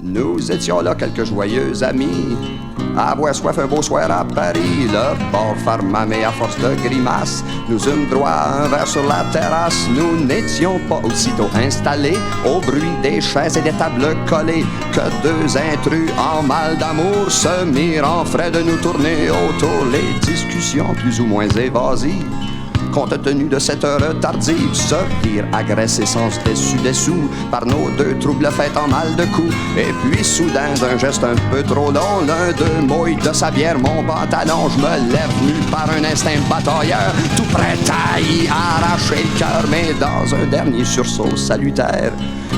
Nous étions là quelques joyeux amis, à avoir soif un beau soir à Paris. Le bord farmamé à force de grimaces nous eûmes droit à un verre sur la terrasse. Nous n'étions pas aussitôt installés au bruit des chaises et des tables collées que deux intrus en mal d'amour se mirent en frais de nous tourner autour. Les discussions plus ou moins évasives, compte tenu de cette heure tardive, se virent agressés sans dessous par nos deux troubles faits en mal de coups. Et puis soudain, d'un geste un peu trop long, l'un d'eux mouille de sa bière mon pantalon. Je me lève nu par un instinct batailleur, tout prêt à y arracher le cœur. Mais dans un dernier sursaut salutaire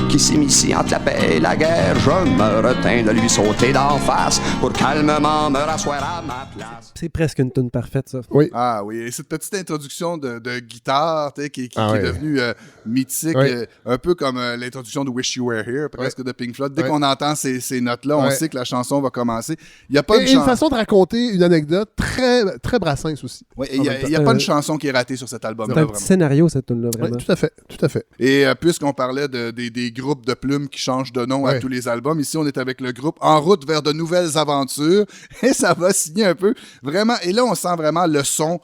qui s'immiscie entre la paix et la guerre, je me retins de lui sauter d'en face pour calmement me rasseoir à ma place. C'est presque une toune parfaite, ça. Oui. Ah oui, et cette petite introduction de guitare qui est devenue mythique, un peu comme l'introduction de Wish You Were Here, presque de Pink Floyd. Dès qu'on entend ces notes-là, on sait que la chanson va commencer. Il y a pas une façon de raconter une anecdote très, très Brassens aussi. Oui, il n'y a pas une chanson qui est ratée sur cet album-là. C'est un petit scénario, cette tune-là, vraiment. Oui, tout à fait. Et puisqu'on parlait des groupes de plumes qui changent de nom à tous les albums, ici, on est avec le groupe En route vers de nouvelles aventures, et ça va signer un peu, vraiment, et là, on sent vraiment le son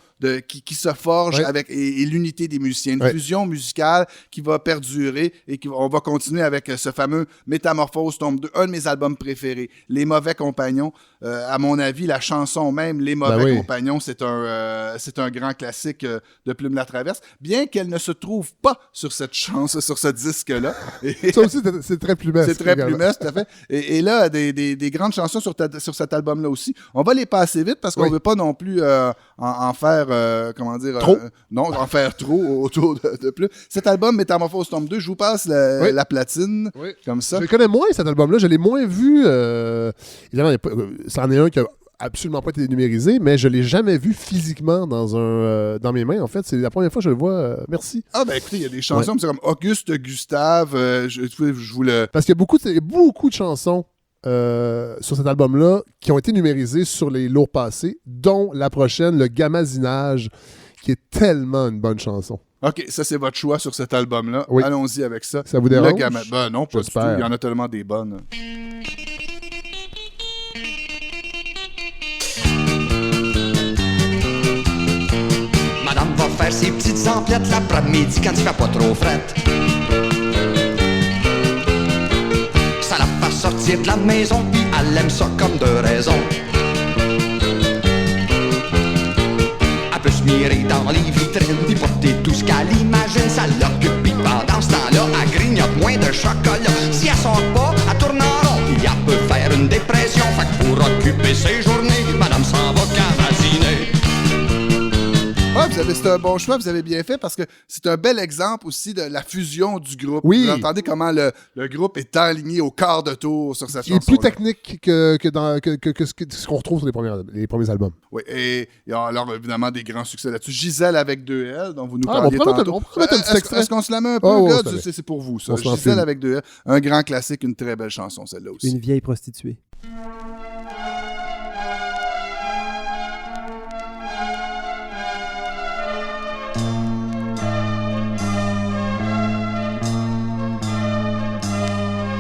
qui se forge avec et l'unité des musiciens, une fusion musicale qui va perdurer et on va continuer avec ce fameux Métamorphose tome 2, un de mes albums préférés, Les Mauvais Compagnons. À mon avis, la chanson même, Les Mauvais Compagnons, c'est un grand classique de Plume la Traverse, bien qu'elle ne se trouve pas sur cette chanson, sur ce disque-là. Ça aussi, c'est très plumesque. C'est très plumesque, tout à fait. Et là, des grandes chansons sur cet album-là aussi. On va les passer vite parce qu'on ne veut pas non plus en faire trop. En faire trop autour de plus. Cet album, Métamorphose tome 2, je vous passe la platine, comme ça. Je le connais moins, cet album-là. Je l'ai moins vu. Évidemment, c'en est un qui a absolument pas été numérisé, mais je l'ai jamais vu physiquement dans mes mains. En fait, c'est la première fois que je le vois. Merci. Ah ben écoutez, il y a des chansons c'est comme Auguste Gustave. Je vous le... Parce qu'il y a beaucoup de chansons sur cet album-là qui ont été numérisés sur les lourds passés, dont la prochaine, le Gamazinage, qui est tellement une bonne chanson. OK, ça c'est votre choix sur cet album-là. Oui. Allons-y avec ça. Ça vous dérange? Non, pas du tout. Il y en a tellement des bonnes. Madame va faire ses petites emplettes l'après-midi quand il fait pas trop fret. Ça la fait sortir de la maison, puis elle aime ça comme de raison. dans les vitrines, puis porter tout ce qu'elle imagine, ça l'occupe. Puis pendant ce temps-là, elle grignote moins de chocolat. Si elle sort pas, elle tourne en rond, puis elle peut faire une dépression. Fait que pour occuper ses journées, madame s'en va cavatiner. Ah, c'est un bon choix, vous avez bien fait, parce que c'est un bel exemple aussi de la fusion du groupe. Oui. Vous entendez comment le groupe est aligné au quart de tour sur cette chanson. Il est plus technique que ce qu'on retrouve sur les premiers albums. Oui, et il y a alors évidemment des grands succès là-dessus. Gisèle avec 2L, dont vous nous parliez tantôt. On peut mettre un petit extrait. Est-ce qu'on se la met un peu, gars? C'est pour vous, ça. Gisèle avec 2L, un grand classique, une très belle chanson, celle-là aussi. Une vieille prostituée.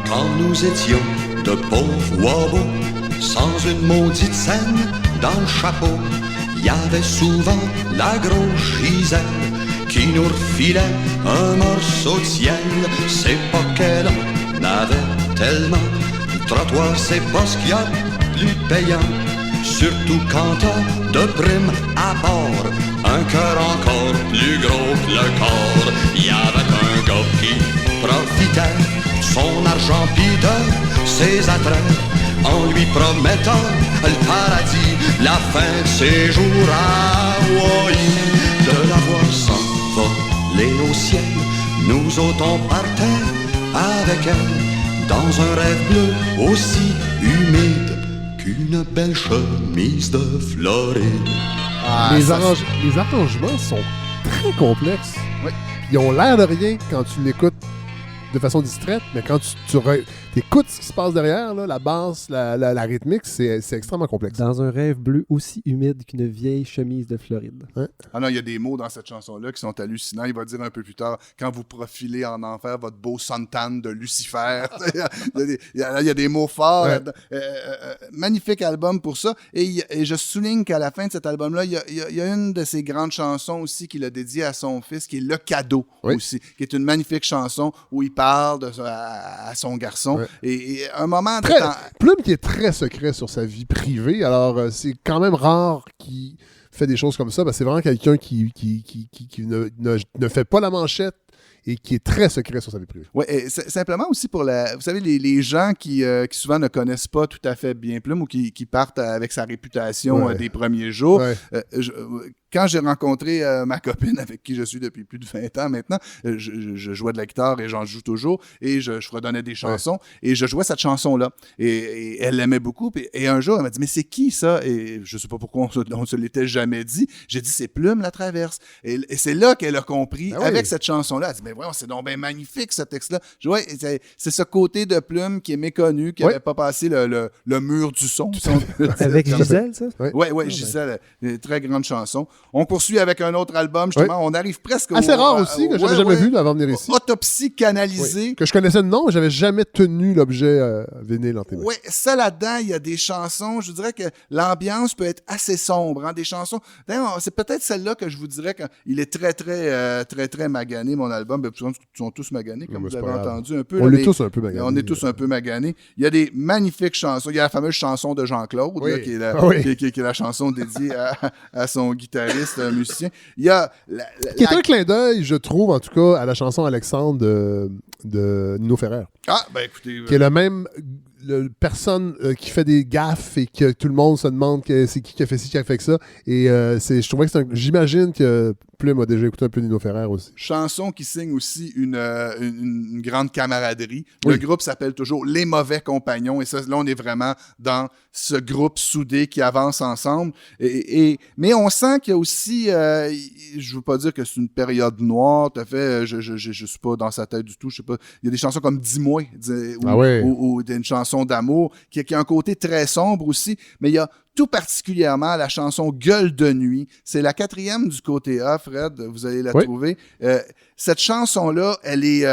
Quand nous étions de pauvres wabos, sans une maudite scène dans le chapeau, il y avait souvent la grosse Gisèle qui nous refilait un morceau de ciel. C'est pas qu'elle en avait tellement, le trottoir c'est pas ce qu'il y a de plus payant. Surtout quand t'as de primes à bord, un cœur encore plus gros que le corps. Il y avait un gars qui profitait son argent pis de ses attraits, en lui promettant le paradis, la fin de ses jours à Hawaï. De la voir s'envoler au ciel, nous autres on partait avec elle, dans un rêve bleu aussi humide qu'une belle chemise de Floride. Les arrangements sont très complexes. Oui. Ils ont l'air de rien quand tu l'écoutes de façon distraite, mais quand tu écoutes ce qui se passe derrière, là, la basse, la rythmique, c'est extrêmement complexe. Dans un rêve bleu aussi humide qu'une vieille chemise de Floride. Hein? Ah non, il y a des mots dans cette chanson-là qui sont hallucinants. Il va dire un peu plus tard, quand vous profilez en enfer votre beau suntan de Lucifer. il y a des mots forts. Ouais. Magnifique album pour ça. Et je souligne qu'à la fin de cet album-là, il y a une de ses grandes chansons aussi qu'il a dédiée à son fils, qui est Le Cadeau aussi, qui est une magnifique chanson où il parle à son garçon. Ouais. Et un moment de temps... Plume qui est très secret sur sa vie privée, alors c'est quand même rare qu'il fait des choses comme ça. C'est vraiment quelqu'un qui ne fait pas la manchette et qui est très secret sur sa vie privée. Oui, simplement aussi pour vous savez, les gens qui souvent ne connaissent pas tout à fait bien Plume ou qui partent avec sa réputation des premiers jours. Ouais. Quand j'ai rencontré ma copine avec qui je suis depuis plus de 20 ans maintenant, je jouais de la guitare et j'en joue toujours et je redonnais des chansons et je jouais cette chanson-là et elle l'aimait beaucoup et un jour elle m'a dit « Mais c'est qui ça? » Et je sais pas pourquoi on se l'était jamais dit. J'ai dit « C'est Plume la Traverse. » Et c'est là qu'elle a compris avec cette chanson-là. Elle dit « Mais voyons, c'est donc bien magnifique ce texte-là. » C'est ce côté de Plume qui est méconnu, qui n'avait pas passé le mur du son. Avec Gisèle, ça? Oui, Gisèle, une très grande chanson. On poursuit avec un autre album, justement. On arrive presque assez rare aussi, que j'avais jamais vu avant de venir ici. Autopsie canalisée. Oui. Que je connaissais de nom, mais j'avais jamais tenu l'objet vinyle en télé. Oui, ça là-dedans, il y a des chansons, je dirais que l'ambiance peut être assez sombre. Hein, des chansons. D'ailleurs, c'est peut-être celle-là que je vous dirais qu'il est très magané, mon album. Ben, ils sont tous maganés, comme vous avez entendu un peu. On est tous un peu maganés. On est tous un peu maganés. Il y a des magnifiques chansons. Il y a la fameuse chanson de Jean-Claude, là, qui est la chanson dédiée à son guitariste, un musicien. Il y a qui est un clin d'œil, je trouve, en tout cas, à la chanson Alexandre de Nino Ferrer. Ah, ben écoutez... Qui est la même personne qui fait des gaffes et que tout le monde se demande c'est qui a fait ci, qui a fait que ça. Et je trouvais que j'imagine que Plume a déjà écouté un peu Nino Ferrer aussi. Chanson qui signe aussi une grande camaraderie. Le groupe s'appelle toujours Les Mauvais Compagnons. Et ça, là, on est vraiment dans ce groupe soudé qui avance ensemble. Mais on sent qu'il y a aussi... je veux pas dire que c'est une période noire. Tout à fait, je suis pas dans sa tête du tout. Je sais pas. Il y a des chansons comme Dis-moi ou une chanson d'amour qui a un côté très sombre aussi. Mais il y a tout particulièrement la chanson Gueule de nuit. C'est la 4e du côté A, Fred, vous allez la trouver. Cette chanson-là, elle est...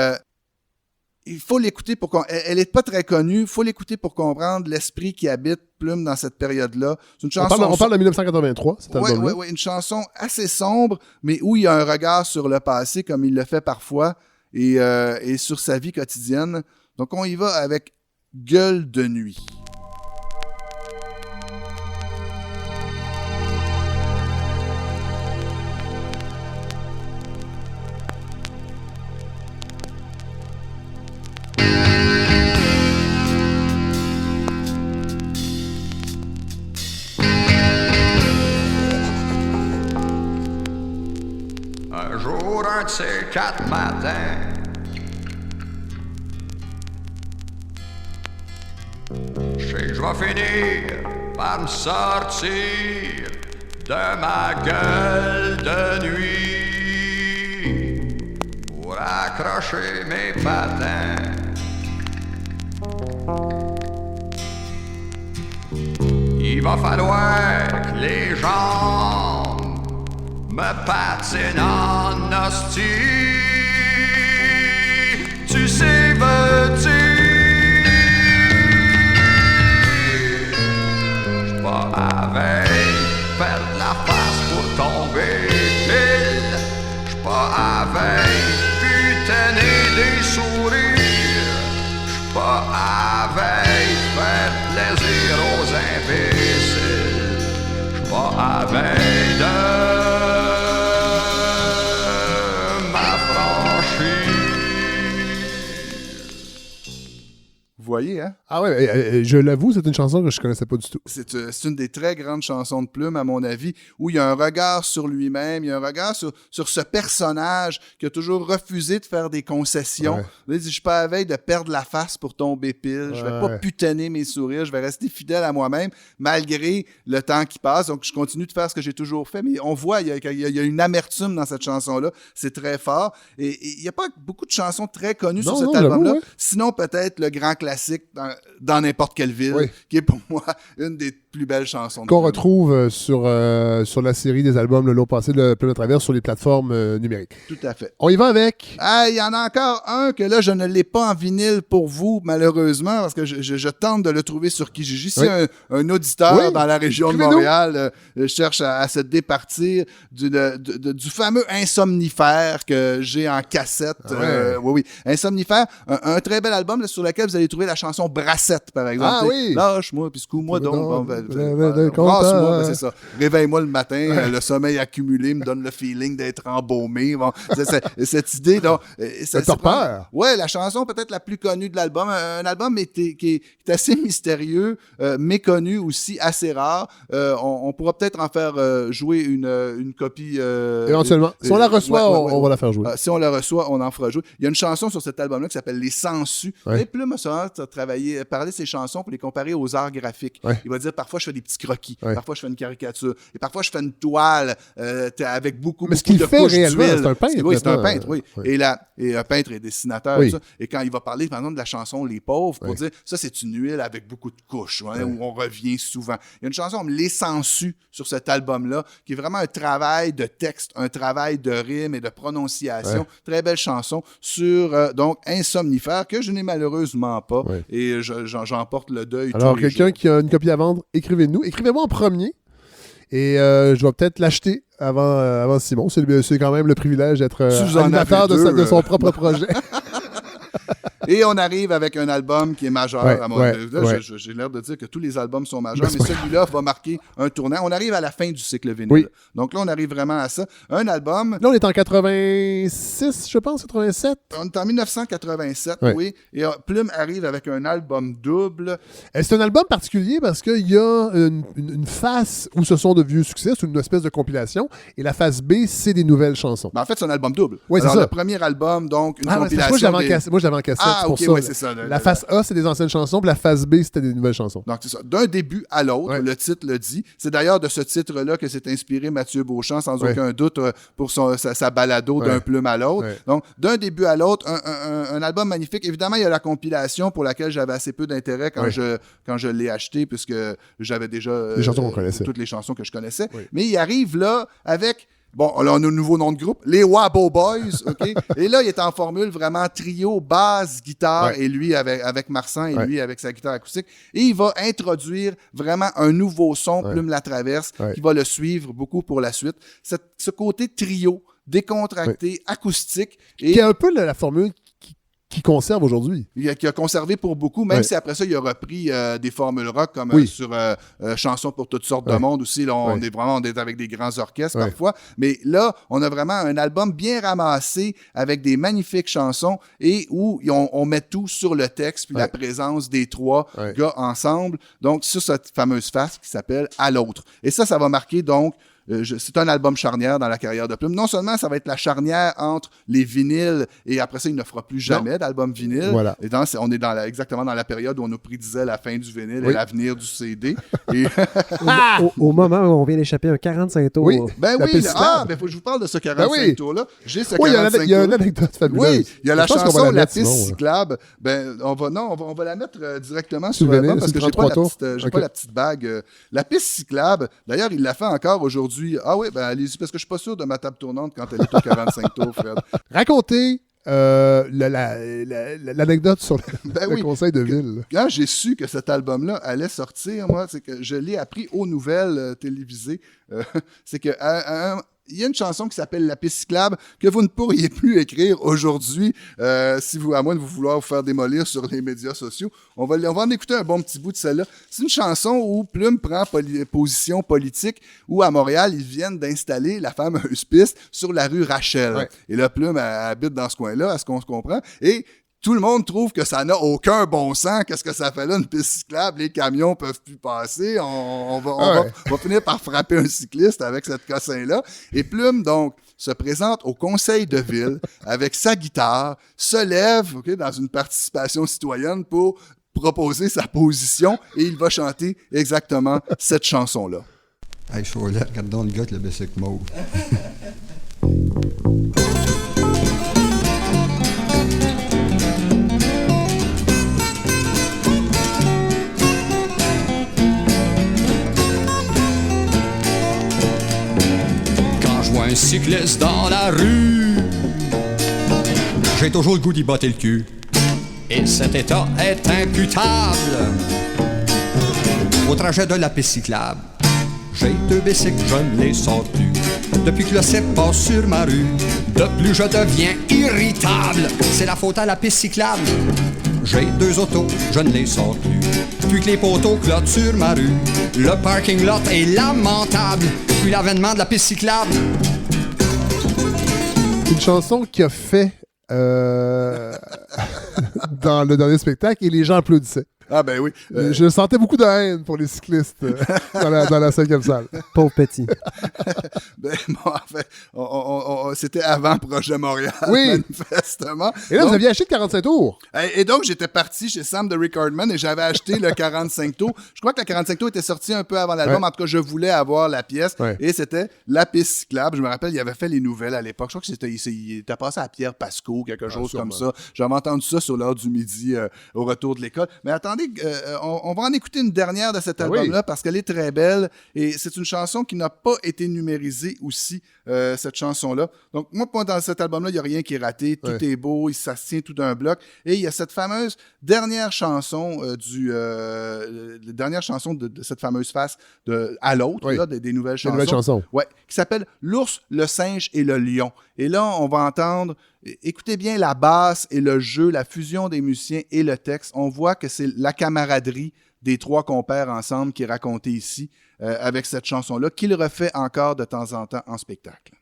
il faut l'écouter elle n'est pas très connue. Il faut l'écouter pour comprendre l'esprit qui habite Plume dans cette période-là. C'est une chanson... On parle de 1983, cet album-là. Oui, une chanson assez sombre, mais où il y a un regard sur le passé, comme il le fait parfois, et sur sa vie quotidienne. Donc, on y va avec Gueule de nuit. ces 4 matins. Je sais que je vais finir par me sortir de ma gueule de nuit pour accrocher mes patins. Il va falloir que les jambes me patinent en hostie. Tu sais, veux-tu? J'suis pas avec perdre la face pour tomber pile. J'suis pas avec butaner des sourires. J'suis pas avec faire plaisir aux imbéciles. J'suis pas avec de m'affranchir. Vous voyez, hein? Ah ouais, je l'avoue, c'est une chanson que je connaissais pas du tout. C'est une des très grandes chansons de Plume, à mon avis, où il y a un regard sur lui-même, il y a un regard sur ce personnage qui a toujours refusé de faire des concessions. Ouais. Il dit, je suis pas à la veille de perdre la face pour tomber pile, je vais pas putainer mes sourires, je vais rester fidèle à moi-même, malgré le temps qui passe. Donc, je continue de faire ce que j'ai toujours fait, mais on voit, il y a une amertume dans cette chanson-là. C'est très fort. Et il n'y a pas beaucoup de chansons très connues sur cet album-là. Ouais. Sinon, peut-être le grand classique dans n'importe quelle ville, qui est pour moi une des plus belles chansons. Qu'on retrouve sur la série des albums Le Long Passé de Plume à travers sur les plateformes numériques. Tout à fait. On y va avec... Ah, il y en a encore un que là, je ne l'ai pas en vinyle pour vous, malheureusement, parce que je tente de le trouver sur Kijiji. Si un auditeur dans la région de Montréal cherche à se départir du fameux Insomnifère que j'ai en cassette. Oui. Insomnifère, un très bel album là, sur lequel vous allez trouver la chanson Brassette, par exemple. Ah oui! Lâche-moi, puis secoue-moi donc. Brasse-moi, c'est ça. Réveille-moi le matin, le sommeil accumulé me donne le feeling d'être embaumé. Bon, cette idée, donc... T'as peur? Ouais, la chanson peut-être la plus connue de l'album. Un album qui est assez mystérieux, méconnu aussi, assez rare. On pourra peut-être en faire jouer une copie... éventuellement. Si on la reçoit, on va la faire jouer. Si on la reçoit, on en fera jouer. Il y a une chanson sur cet album-là qui s'appelle Les Sangsues. Et Plume a parlé de ses chansons pour les comparer aux arts graphiques. Il va dire, parfois, je fais des petits croquis. Parfois, je fais une caricature. Et parfois, je fais une toile avec beaucoup de couches d'huile. C'est un peintre. Oui, c'est un peintre, oui. Et un peintre et dessinateur. Ça. Et quand il va parler, par exemple, de la chanson Les Pauvres, pour dire, ça, c'est une huile avec beaucoup de couches, où on revient souvent. Il y a une chanson, Les Sangsues, sur cet album-là, qui est vraiment un travail de texte, un travail de rime et de prononciation. Très belle chanson sur, donc, Insomnifère, que je n'ai malheureusement pas. Et j'en porte le deuil. Alors, quelqu'un qui a une copie à vendre, écrivez-nous. Écrivez-moi en premier. Et je vais peut-être l'acheter avant Simon. C'est quand même le privilège d'être animateur de son propre projet. Et on arrive avec un album qui est majeur. À mon avis. J'ai l'air de dire que tous les albums sont majeurs, mais celui-là va marquer un tournant. On arrive à la fin du cycle vinyle. Donc là, on arrive vraiment à ça. Un album... Là, on est en 86, je pense, 87. On est en 1987, oui. Et Plume arrive avec un album double. C'est un album particulier parce qu'il y a une face où ce sont de vieux succès, c'est une espèce de compilation, et la face B, c'est des nouvelles chansons. En fait, c'est un album double. Oui, c'est ça. Le premier album, donc, une compilation... Moi, j'avais en cassette. C'est ça. La face A, c'est des anciennes chansons, puis la face B, c'était des nouvelles chansons. Donc, c'est ça. D'un début à l'autre, le titre le dit. C'est d'ailleurs de ce titre-là que s'est inspiré Mathieu Beauchamp, sans aucun doute, pour sa balado d'un Plume à l'autre. Donc, d'un début à l'autre, un album magnifique. Évidemment, il y a la compilation pour laquelle j'avais assez peu d'intérêt quand je l'ai acheté, puisque j'avais déjà toutes les chansons que je connaissais. Mais il arrive là avec... Bon, là, on a un nouveau nom de groupe, les Wabo Boys, OK? Et là, il est en formule vraiment trio, basse, guitare, et lui avec Marsan, et lui avec sa guitare acoustique. Et il va introduire vraiment un nouveau son, Plume la Traverse, qui va le suivre beaucoup pour la suite. Ce côté trio, décontracté, acoustique. Et qui est un peu la formule qui conserve aujourd'hui. Qui a conservé pour beaucoup, même si après ça, il a repris des formules rock comme sur Chansons pour toutes sortes de monde aussi. Là, on est avec des grands orchestres parfois. Mais là, on a vraiment un album bien ramassé avec des magnifiques chansons et où on met tout sur le texte puis la présence des trois gars ensemble. Donc, sur cette fameuse face qui s'appelle « À l'autre ». Et ça va marquer donc c'est un album charnière dans la carrière de Plume. Non seulement ça va être la charnière entre les vinyles et après ça, il ne fera plus jamais d'album vinyle. Voilà. Et on est exactement dans la période où on nous prédisait la fin du vinyle et l'avenir du CD. Et au moment où on vient d'échapper un 45 tours. Oui. ben faut que je vous parle de ce 45 tours-là. J'ai ce 45 il y a une anecdote fabuleuse. Oui, il y a la chanson La piste cyclable. Ben, on va la mettre directement sur l'album parce que j'ai pas la petite bague. La piste cyclable, d'ailleurs, il la fait encore aujourd'hui. Ah oui, ben allez-y, parce que je suis pas sûr de ma table tournante quand elle est au 45 tours, Fred. Racontez l'anecdote sur le conseil de ville. Quand j'ai su que cet album-là allait sortir, moi, c'est que je l'ai appris aux nouvelles télévisées. C'est que il y a une chanson qui s'appelle La piste cyclable que vous ne pourriez plus écrire aujourd'hui à moins de vous vouloir vous faire démolir sur les médias sociaux. On va en écouter un bon petit bout de celle-là. C'est une chanson où Plume prend position politique, où à Montréal, ils viennent d'installer la fameuse piste sur la rue Rachel. Ouais. Et là, Plume habite dans ce coin-là, à ce qu'on se comprend. Et tout le monde trouve que ça n'a aucun bon sens. Qu'est-ce que ça fait là, une piste cyclable? Les camions peuvent plus passer. On va finir par frapper un cycliste avec cette cossin-là. Et Plume, donc, se présente au conseil de ville avec sa guitare, se lève dans une participation citoyenne pour proposer sa position et il va chanter exactement cette chanson-là. Hey, je suis là, regarde donc le gars avec le bicycle mauve. Un cycliste dans la rue, j'ai toujours le goût d'y botter le cul. Et cet état est imputable au trajet de la piste cyclable. J'ai 2 bicycles, je ne les sors plus. Depuis que le CEP passe sur ma rue, de plus je deviens irritable. C'est la faute à la piste cyclable. J'ai 2 autos, je ne les sors plus. Depuis que les poteaux clôturent ma rue, le parking lot est lamentable. Puis l'avènement de la piste cyclable. Une chanson qui a fait dans le dernier spectacle et les gens applaudissaient. Ah ben oui. Je sentais beaucoup de haine pour les cyclistes dans la 5e salle. Pauvre petit. Ben, bon, en fait, c'était avant Projet Montréal, manifestement. Et là, vous aviez acheté le 45 tours. Et donc, j'étais parti chez Sam de Recordman et j'avais acheté le 45 tours. Je crois que le 45 tours était sorti un peu avant l'album. En tout cas, je voulais avoir la pièce. Et c'était La piste cyclable. Je me rappelle, il avait fait les nouvelles à l'époque. Je crois que il était passé à Pierre Pasco, quelque chose comme ça. J'avais entendu ça sur l'heure du midi au retour de l'école. Mais attendez, on va en écouter une dernière de cet album-là parce qu'elle est très belle et c'est une chanson qui n'a pas été numérisée aussi, cette chanson-là. Donc, moi, dans cet album-là, il n'y a rien qui est raté. Tout est beau, ça se tient tout d'un bloc. Et il y a cette fameuse dernière chanson dernière chanson de cette fameuse face à l'autre, là, des nouvelles chansons. Qui s'appelle L'ours, le singe et le lion. Et là, on va entendre, écoutez bien la basse et le jeu, la fusion des musiciens et le texte. On voit que c'est la camaraderie des 3 compères ensemble qui est racontée ici avec cette chanson-là, qu'il refait encore de temps en temps en spectacle.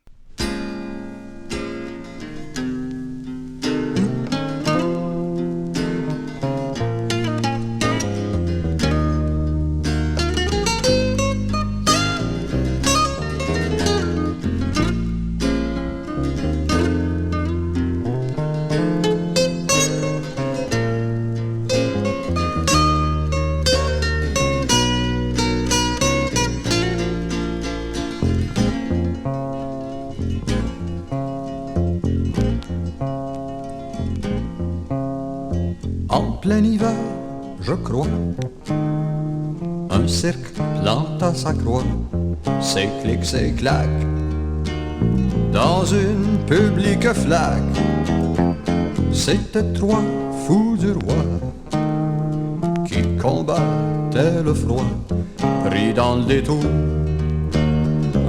Plein hiver, je crois, un cirque planta sa croix, c'est clic, c'est clac, dans une publique flaque. C'était 3 fous du roi qui combattaient le froid, pris dans le détour,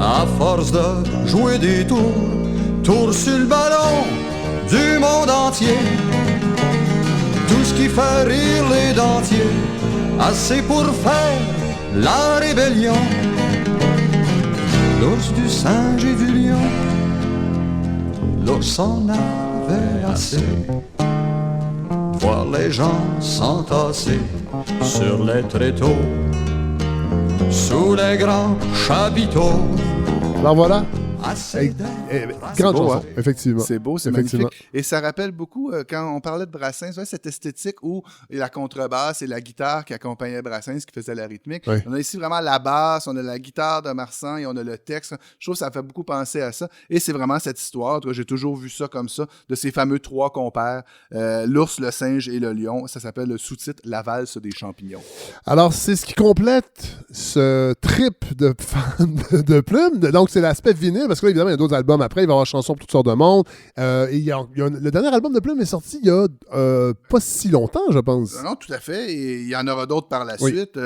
à force de jouer des tours sur le ballon du monde entier. Tout ce qui fait rire les dentiers, assez pour faire la rébellion. L'ours, du singe et du lion, l'ours en avait assez. Voir les gens s'entasser sur les tréteaux, sous les grands chapiteaux. Alors voilà. Grande chanson, hein? effectivement. C'est beau, c'est magnifique. Et ça rappelle beaucoup, quand on parlait de Brassens, cette esthétique où la contrebasse et la guitare qui accompagnaient Brassens, qui faisait la rythmique. Oui. On a ici vraiment la basse, on a la guitare de Marsan et on a le texte. Je trouve que ça fait beaucoup penser à ça. Et c'est vraiment cette histoire, j'ai toujours vu ça comme ça, de ces fameux trois compères, l'ours, le singe et le lion. Ça s'appelle le sous-titre « La valse des champignons ». Alors, c'est ce qui complète ce trip de fans de Plume. Donc, c'est l'aspect vinyle, parce que là, évidemment, il y a d'autres albums après. Il va y avoir chansons pour toutes sortes de monde. Le dernier album de Plume est sorti il y a pas si longtemps, je pense. Non, tout à fait. Et il y en aura d'autres par la suite.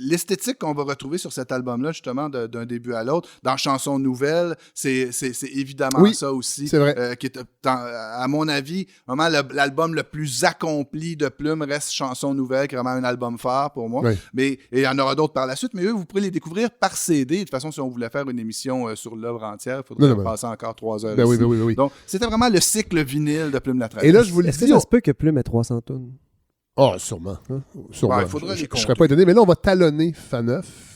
L'esthétique qu'on va retrouver sur cet album-là, justement, d'un début à l'autre, dans Chansons nouvelles, c'est évidemment ça aussi. C'est vrai. Qui est, à mon avis, vraiment l'album le plus accompli de Plume reste Chansons nouvelles, qui est vraiment un album phare pour moi. Oui. Mais il y en aura d'autres par la suite. Mais eux, vous pourrez les découvrir par CD. De toute façon, si on voulait faire une émission sur l'œuvre entière, il faudrait passer encore 3 heures. Oui. Donc, c'était vraiment le cycle vinyle de Plume la Traverse. Et là, je vous le dis. Est-ce que ça se peut que Plume ait 300 tonnes? Ah, sûrement. Sûrement. Faudrait je serais pas étonné, mais là, on va talonner Faneuf.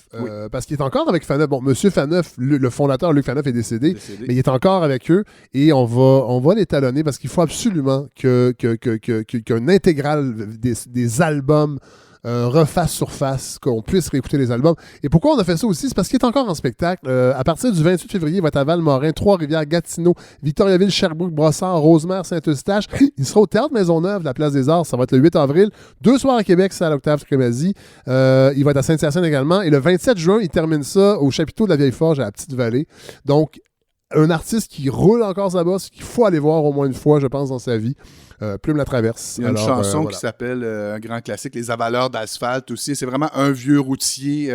Parce qu'il est encore avec Faneuf. Bon, Monsieur Faneuf, le fondateur Luc Faneuf est décédé, mais il est encore avec eux et on va les talonner parce qu'il faut absolument qu'un intégral des albums refasse surface, qu'on puisse réécouter les albums. Et pourquoi on a fait ça aussi? C'est parce qu'il est encore en spectacle. À partir du 28 février, il va être à Val-Morin, Trois-Rivières, Gatineau, Victoriaville, Sherbrooke, Brossard, Rosemère, Saint-Eustache. Il sera au Théâtre Maisonneuve, la Place des Arts. Ça va être le 8 avril. 2 soirs à Québec, c'est à l'Octave Crémazie. Il va être à Saint-Hyacinthe également. Et le 27 juin, il termine ça au chapiteau de la Vieille-Forge à la Petite-Vallée. Donc, un artiste qui roule encore sa bosse, qu'il faut aller voir au moins une fois, je pense, dans sa vie. Plume la Traverse. Il y a une chanson qui s'appelle un grand classique, Les Avaleurs d'asphalte aussi. C'est vraiment un vieux routier.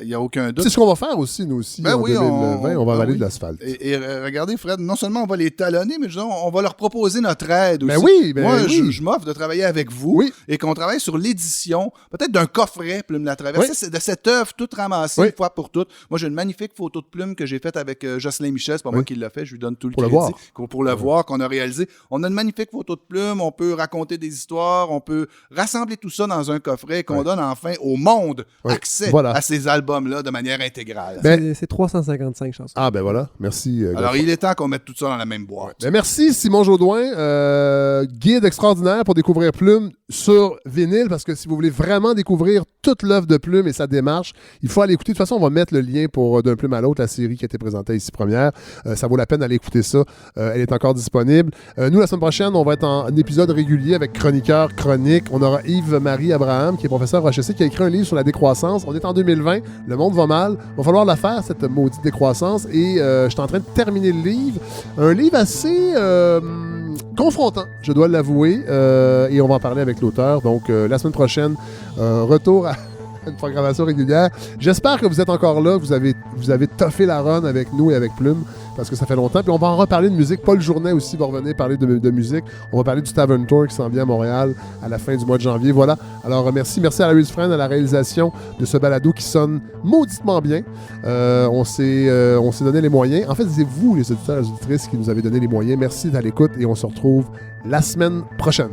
Il n'y a aucun doute. C'est ce qu'on va faire aussi, nous aussi. En 2020, on va avaler de l'asphalte. Et regardez, Fred, non seulement on va les talonner, mais on va leur proposer notre aide aussi. Moi, je m'offre de travailler avec vous et qu'on travaille sur l'édition, peut-être d'un coffret Plume la Traverse. C'est de cette œuvre toute ramassée une fois pour toutes. Moi, j'ai une magnifique photo de Plume que j'ai faite avec Jocelyn Michel. C'est pas moi qui l'a fait. Je lui donne tout le crédit. Pour le voir, qu'on a réalisé. On a une magnifique photo de Plume, on peut raconter des histoires, on peut rassembler tout ça dans un coffret qu'on donne enfin au monde accès à ces albums-là de manière intégrale. C'est 355 chansons. Ah ben voilà, merci. Alors il est temps qu'on mette tout ça dans la même boîte. Merci Simon Jaudoin, guide extraordinaire pour découvrir Plume sur vinyle, parce que si vous voulez vraiment découvrir toute l'œuvre de Plume et sa démarche, il faut aller écouter. De toute façon, on va mettre le lien pour D'un Plume à l'autre, la série qui a été présentée ici première. Ça vaut la peine d'aller écouter ça. Elle est encore disponible. Nous, la semaine prochaine, on va être en épisode régulier avec chroniqueur chronique. On aura Yves-Marie Abraham, qui est professeur au HEC, qui a écrit un livre sur la décroissance. On est en 2020, le monde va mal. Il va falloir la faire, cette maudite décroissance. Et je suis en train de terminer le livre. Un livre assez confrontant, je dois l'avouer. Et on va en parler avec l'auteur. Donc, la semaine prochaine, retour à une programmation régulière. J'espère que vous êtes encore là, que vous avez toffé la run avec nous et avec Plume, parce que ça fait longtemps. Puis on va en reparler de musique. Paul Journet aussi va revenir parler de musique. On va parler du Tavern Tour qui s'en vient à Montréal à la fin du mois de janvier. Voilà. Alors merci à Larry Dufresne à la réalisation de ce balado qui sonne mauditement bien. On s'est donné les moyens. En fait, c'est vous, les auditeurs et les auditrices, qui nous avez donné les moyens. Merci d'être à l'écoute et on se retrouve la semaine prochaine.